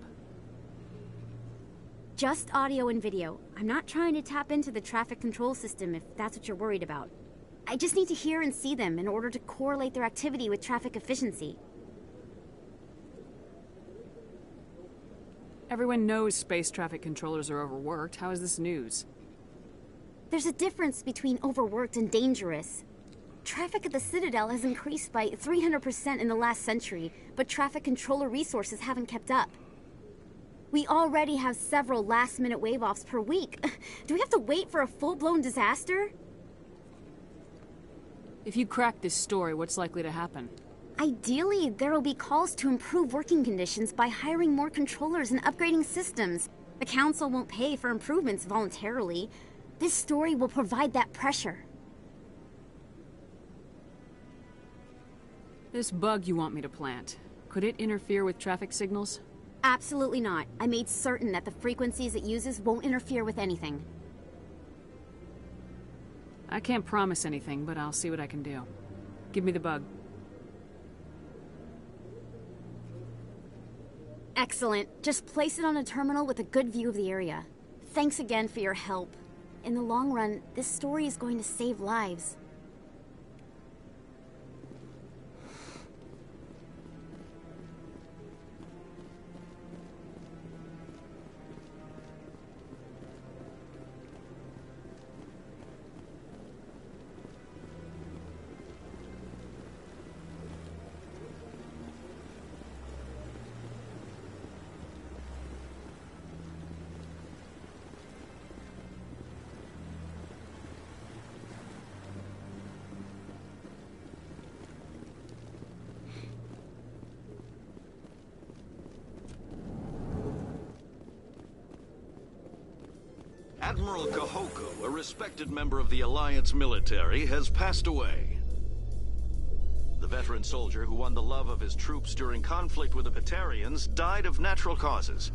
Just audio and video. I'm not trying to tap into the traffic control system if that's what you're worried about. I just need to hear and see them in order to correlate their activity with traffic efficiency. Everyone knows space traffic controllers are overworked. How is this news? There's a difference between overworked and dangerous. Traffic at the Citadel has increased by 300% in the last century, but traffic controller resources haven't kept up. We already have several last-minute wave-offs per week. Do we have to wait for a full-blown disaster? If you crack this story, what's likely to happen? Ideally, there will be calls to improve working conditions by hiring more controllers and upgrading systems. The Council won't pay for improvements voluntarily. This story will provide that pressure. This bug you want me to plant, could it interfere with traffic signals? Absolutely not. I made certain that the frequencies it uses won't interfere with anything. I can't promise anything, but I'll see what I can do. Give me the bug. Excellent. Just place it on a terminal with a good view of the area. Thanks again for your help. In the long run, this story is going to save lives. Admiral Kahoku, a respected member of the Alliance military, has passed away. The veteran soldier who won the love of his troops during conflict with the Batarians died of natural causes.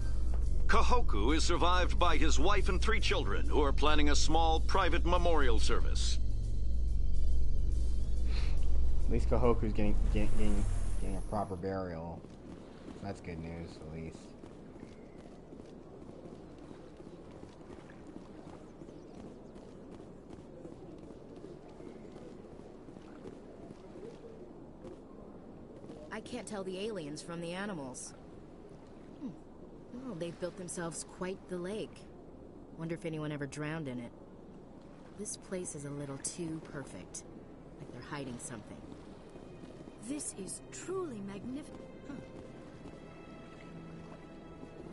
Kahoku is survived by his wife and 3 children, who are planning a small private memorial service. At least Kahoku's getting a proper burial. That's good news, at least. I can't tell the aliens from the animals. Well, they've built themselves quite the lake. Wonder if anyone ever drowned in it. This place is a little too perfect. Like they're hiding something. This is truly magnificent.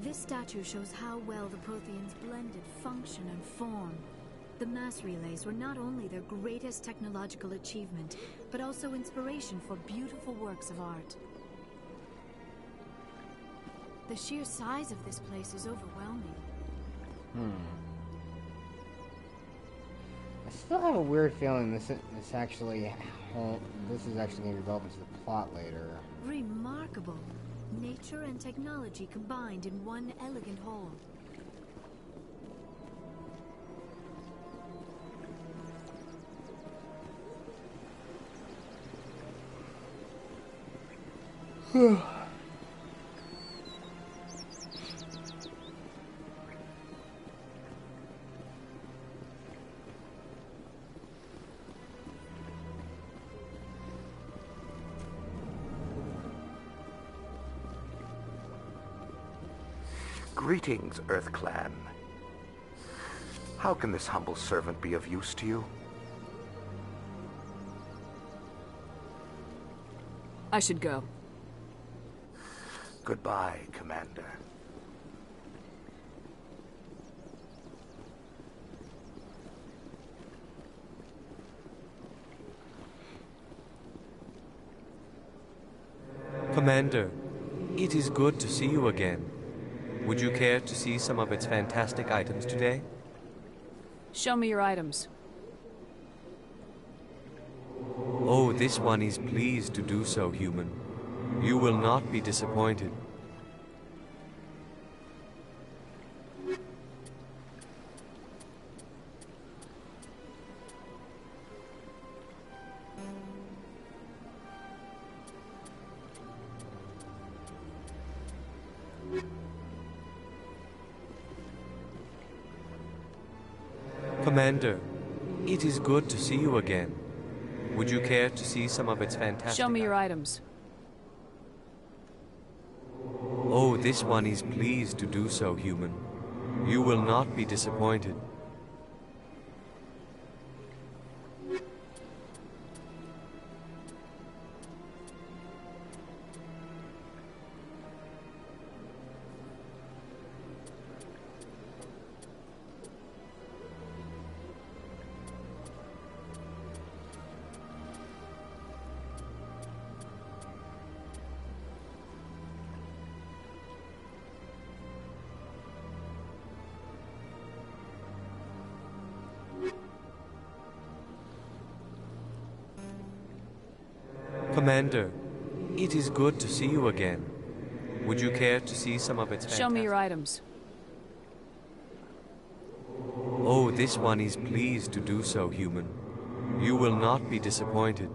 This statue shows how well the Protheans blended function and form. The mass relays were not only their greatest technological achievement, but also inspiration for beautiful works of art. The sheer size of this place is overwhelming. I still have a weird feeling this is actually going to be developed into the plot later. Remarkable. Nature and technology combined in one elegant whole. Greetings, Earth Clan. How can this humble servant be of use to you? I should go. Goodbye, Commander. Commander, it is good to see you again. Would you care to see some of its fantastic items today? Show me your items. Oh, this one is pleased to do so, human. You will not be disappointed. Commander, it is good to see you again. Would you care to see some of its fantastic... Show me your items. Oh, this one is pleased to do so, human. You will not be disappointed. Commander, it is good to see you again. Would you care to see some of its fantastic... Show me your items. Oh, this one is pleased to do so, human. You will not be disappointed.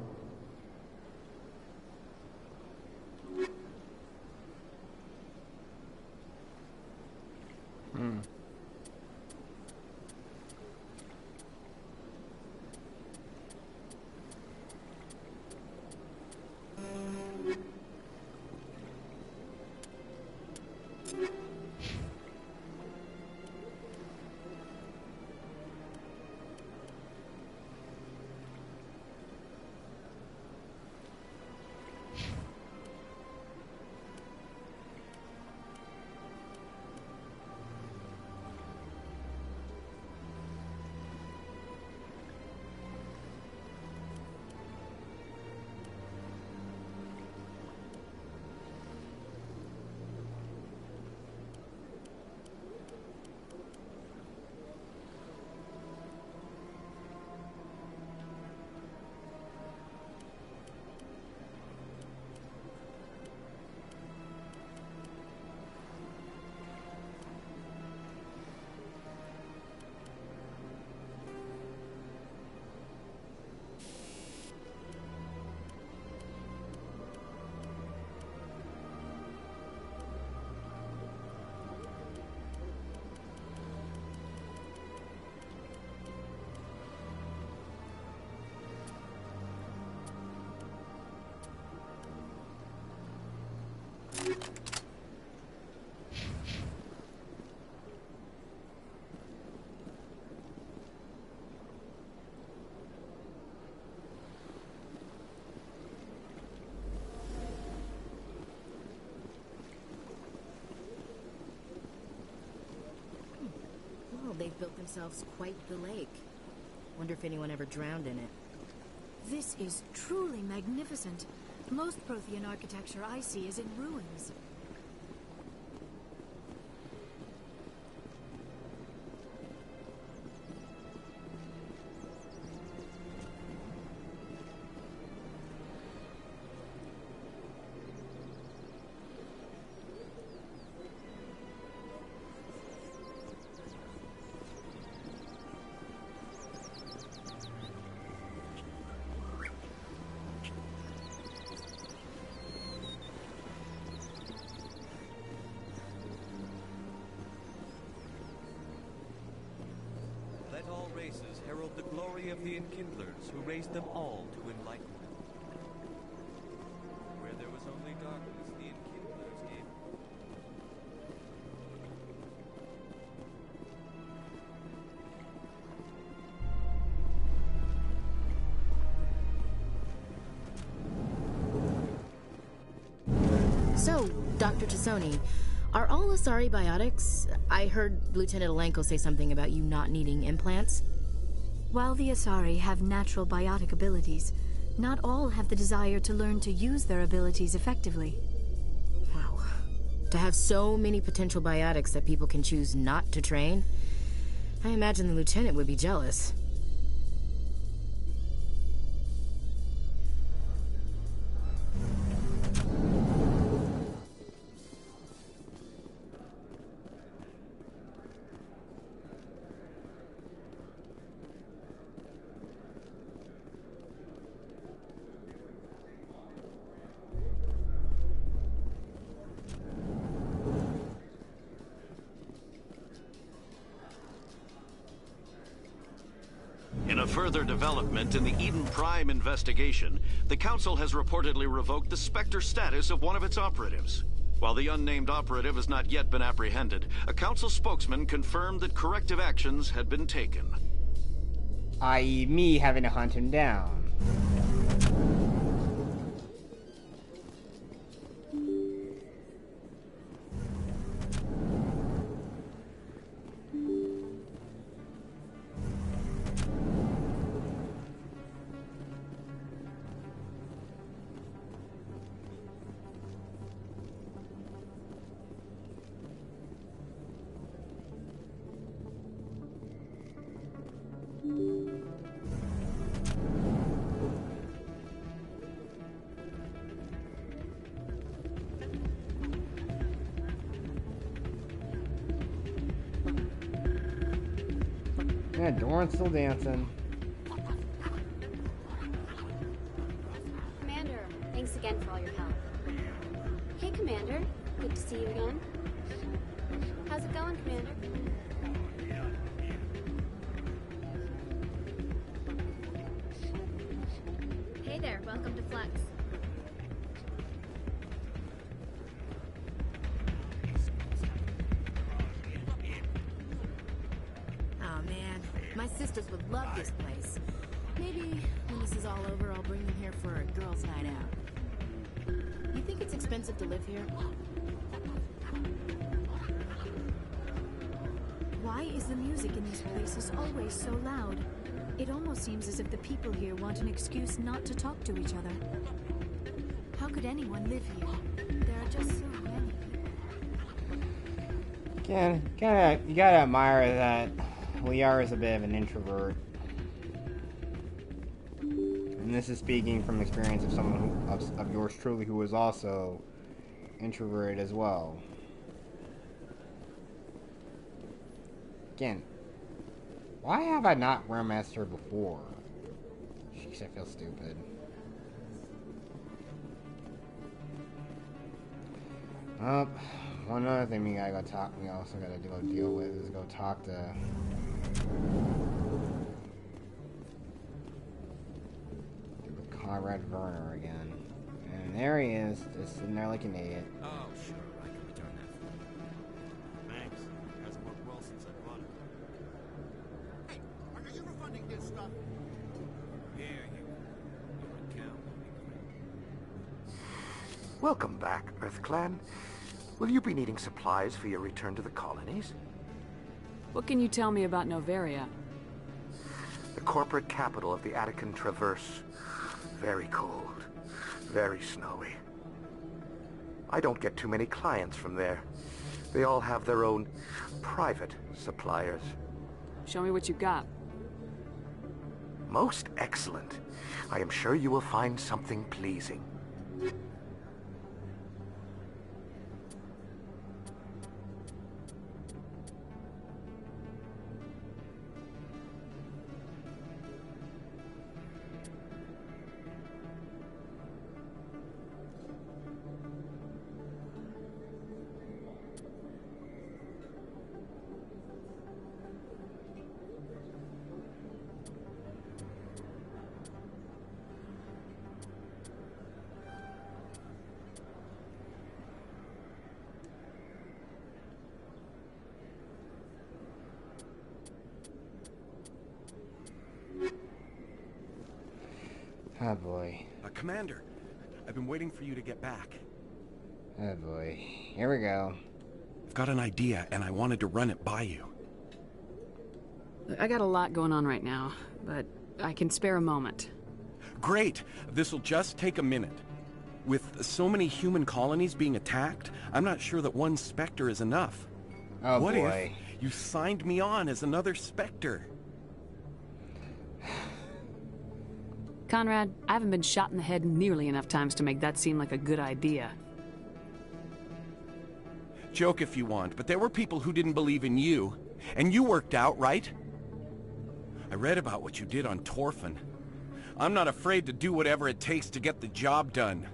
built themselves quite the lake. Wonder if anyone ever drowned in it. This is truly magnificent. Most Prothean architecture I see is in ruins. Let all races herald the glory of the Enkindlers who raised them all to enlightenment. Where there was only darkness, the Enkindlers gave... So, Dr. Tassoni, are all Asari biotics? I heard Lieutenant Alenko say something about you not needing implants. While the Asari have natural biotic abilities, not all have the desire to learn to use their abilities effectively. Wow. To have so many potential biotics that people can choose not to train, I imagine the Lieutenant would be jealous. In a further development in the Eden Prime investigation, the Council has reportedly revoked the Spectre status of one of its operatives. While the unnamed operative has not yet been apprehended, a Council spokesman confirmed that corrective actions had been taken. I.e. me having to hunt him down. Yeah, Doran's still dancing. Commander, thanks again for all your help. Hey, Commander. Good to see you again. How's it going, Commander? Hey there, welcome to Flex. Oh man, my sisters would love this place. Maybe when this is all over, I'll bring them here for a girls' night out. You think it's expensive to live here? Why is the music in these places always so loud? It almost seems as if the people here want an excuse not to talk to each other. How could anyone live here? There are just so many people. You gotta admire that Liara is a bit of an introvert. And this is speaking from experience of someone of yours truly who is also introverted as well. Again, why have I not romanced her before? Jeez, I feel stupid. One other thing we also gotta go deal with is go talk to Conrad Werner again. And there he is, just sitting there like an idiot. Oh, sure, I can return that for you. Thanks. Hasn't worked well since I bought it. Hey, are you refunding this stuff? Here you go. Your account will be clear. Welcome back, Earth Clan. Will you be needing supplies for your return to the colonies? What can you tell me about Noveria? The corporate capital of the Attican Traverse. Very cold. Very snowy. I don't get too many clients from there. They all have their own private suppliers. Show me what you got. Most excellent. I am sure you will find something pleasing. Oh boy. Commander, I've been waiting for you to get back. Oh boy. Here we go. I've got an idea, and I wanted to run it by you. I got a lot going on right now, but I can spare a moment. Great! This'll just take a minute. With so many human colonies being attacked, I'm not sure that one Spectre is enough. Oh what boy. if you signed me on as another Spectre? Conrad, I haven't been shot in the head nearly enough times to make that seem like a good idea. Joke if you want, but there were people who didn't believe in you. And you worked out, right? I read about what you did on Torfin. I'm not afraid to do whatever it takes to get the job done.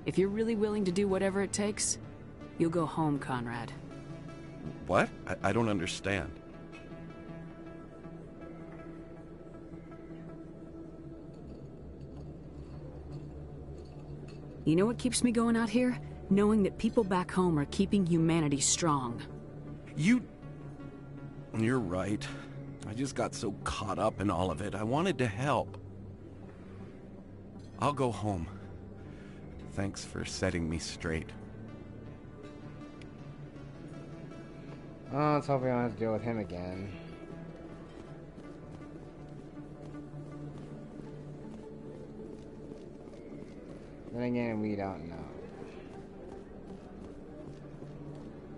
If you're really willing to do whatever it takes, you'll go home, Conrad. What? I don't understand. You know what keeps me going out here? Knowing that people back home are keeping humanity strong. You're right. I just got so caught up in all of it. I wanted to help. I'll go home. Thanks for setting me straight. Oh, let's hope we don't have to deal with him again. Then again, we don't know.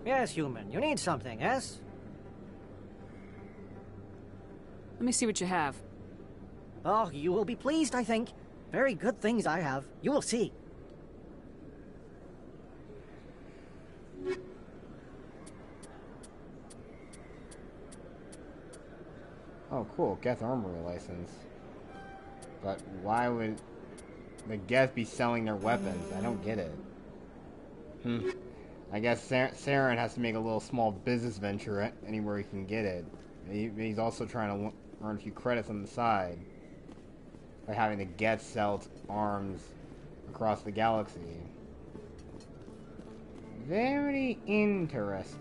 Yes, human. You need something, yes? Let me see what you have. Oh, you will be pleased, I think. Very good things I have. You will see. Oh, cool. Geth Armory license. But why would the Geth be selling their weapons? I don't get it. I guess Saren has to make a little small business venture anywhere he can get it. He's also trying to earn a few credits on the side by having the Geth sell arms across the galaxy. Very interesting.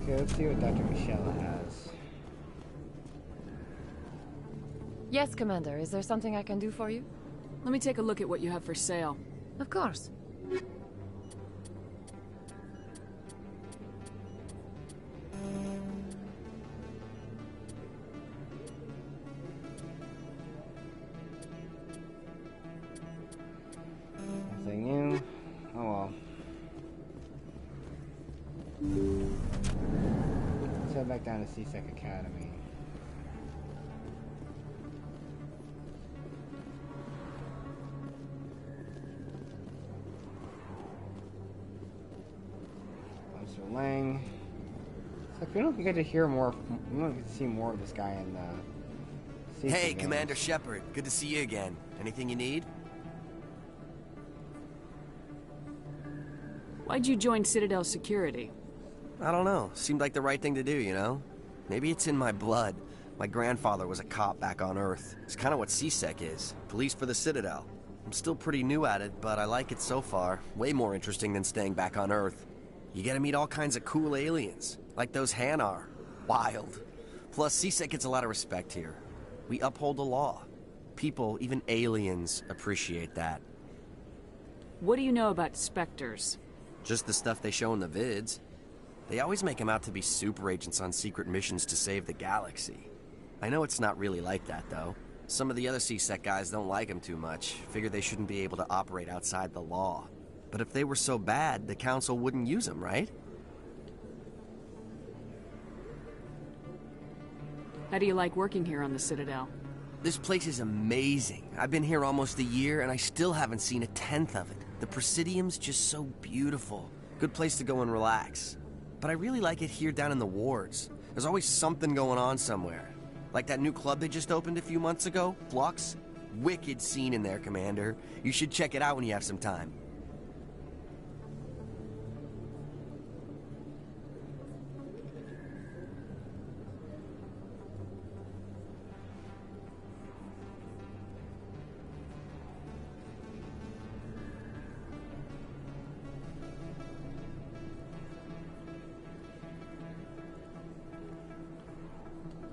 Okay, let's see what Dr. Michelle has. Yes, Commander. Is there something I can do for you? Let me take a look at what you have for sale. Of course. Nothing new. Oh well. Let's head back down to C-Sec Academy. Mr. Lang. So we don't get to hear more. We don't get to see more of this guy in the. Hey, Commander Shepard. Good to see you again. Anything you need? Why'd you join Citadel Security? I don't know. Seemed like the right thing to do, you know? Maybe it's in my blood. My grandfather was a cop back on Earth. It's kind of what C-Sec is. Police for the Citadel. I'm still pretty new at it, but I like it so far. Way more interesting than staying back on Earth. You get to meet all kinds of cool aliens, like those Hanar. Wild. Plus, CSEC gets a lot of respect here. We uphold the law. People, even aliens, appreciate that. What do you know about Spectres? Just the stuff they show in the vids. They always make them out to be super agents on secret missions to save the galaxy. I know it's not really like that, though. Some of the other CSEC guys don't like them too much, figure they shouldn't be able to operate outside the law. But if they were so bad, the Council wouldn't use them, right? How do you like working here on the Citadel? This place is amazing. I've been here almost a year, and I still haven't seen a tenth of it. The Presidium's just so beautiful. Good place to go and relax. But I really like it here down in the wards. There's always something going on somewhere. Like that new club they just opened a few months ago, Flux. Wicked scene in there, Commander. You should check it out when you have some time.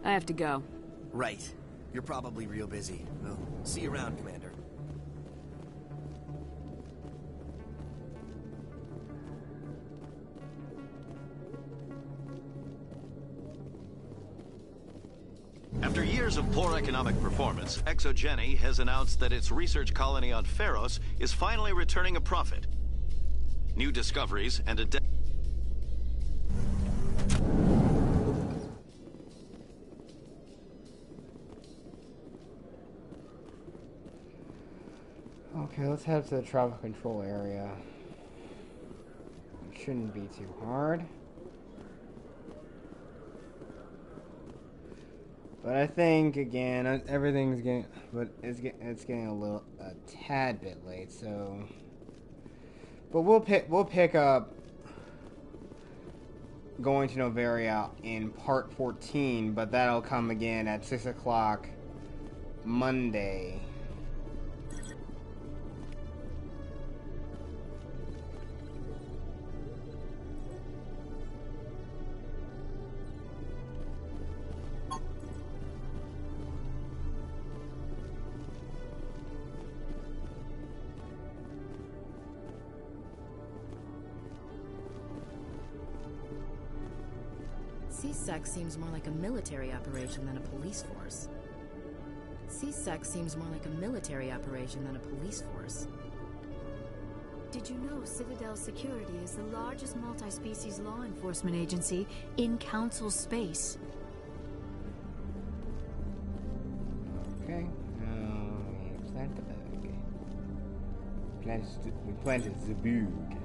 I have to go. Right. You're probably real busy. Well, see you around, Commander. After years of poor economic performance, ExoGeni has announced that its research colony on Pharos is finally returning a profit. New discoveries and a Okay, let's head to the travel control area. It shouldn't be too hard. But I think again, everything's getting, it's getting a tad bit late. So, but we'll pick up going to Noveria in part 14, but that'll come again at 6 o'clock Monday. CSEC seems more like a military operation than a police force. CSEC seems more like a military operation than a police force. Did you know Citadel Security is the largest multi-species law enforcement agency in Council space? Okay. We plant the bug. We planted the bug.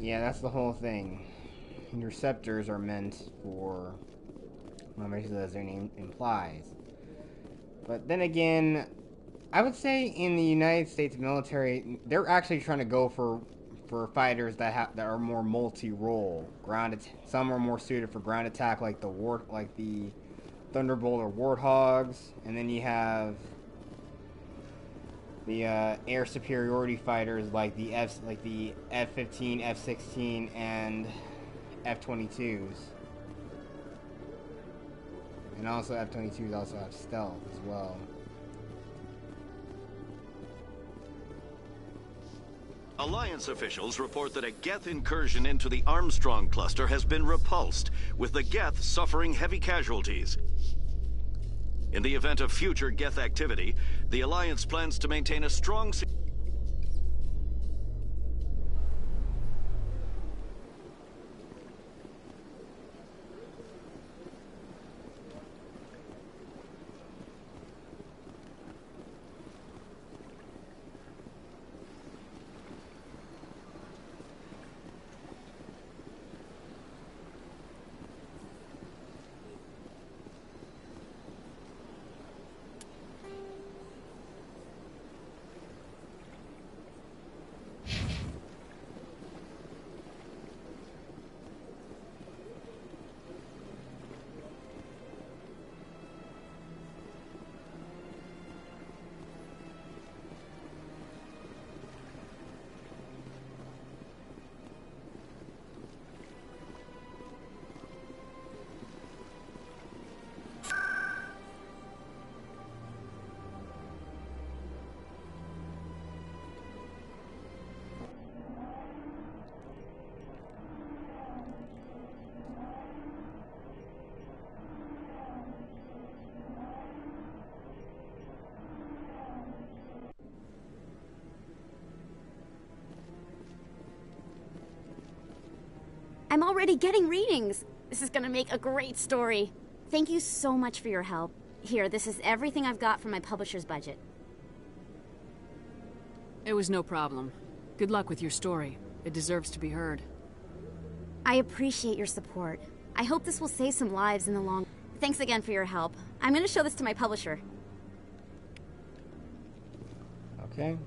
Yeah, that's the whole thing. Interceptors are meant for, well, basically as their name implies. But then again, I would say in the United States military, they're actually trying to go for fighters that are more multi-role. Some are more suited for ground attack, like the Thunderbolt or Warthogs, and then you have the air superiority fighters like the F-15, F-16, and F-22s. And also F-22s also have stealth as well. Alliance officials report that a Geth incursion into the Armstrong cluster has been repulsed, with the Geth suffering heavy casualties. In the event of future Geth activity, the Alliance plans to maintain a strong I'm already getting readings. This is gonna make a great story. Thank you so much for your help. Here, this is everything I've got from my publisher's budget. It was no problem. Good luck with your story. It deserves to be heard. I appreciate your support. I hope this will save some lives in the long... Thanks again for your help. I'm gonna show this to my publisher. Okay.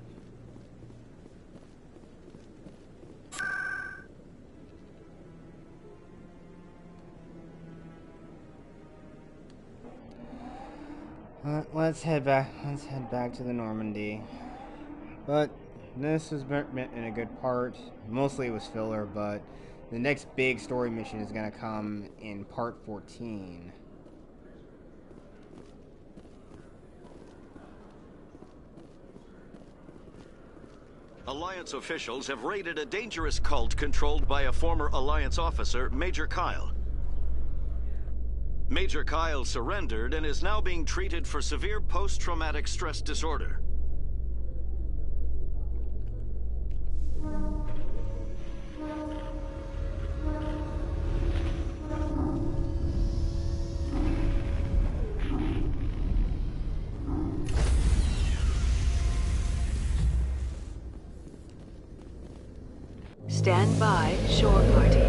Let's head back. Let's head back to the Normandy. But this has been in a good part. Mostly it was filler, but the next big story mission is gonna come in part 14. Alliance officials have raided a dangerous cult controlled by a former Alliance officer, Major Kyle. Major Kyle surrendered and is now being treated for severe post-traumatic stress disorder. Stand by, shore party.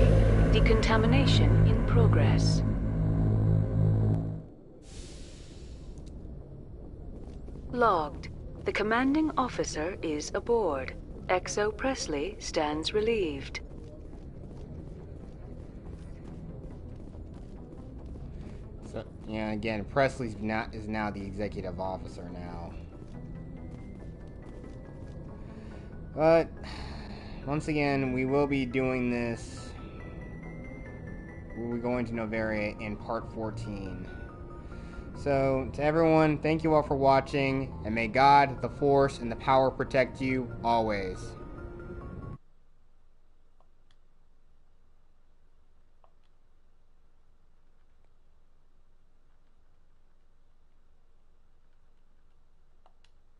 Decontamination in progress. Logged. The commanding officer is aboard. XO Presley stands relieved. So, yeah, again, Presley's is now the executive officer now. But once again, we will be doing this. We'll be going to Noveria in part 14. So, to everyone, thank you all for watching, and may God, the Force, and the Power protect you always.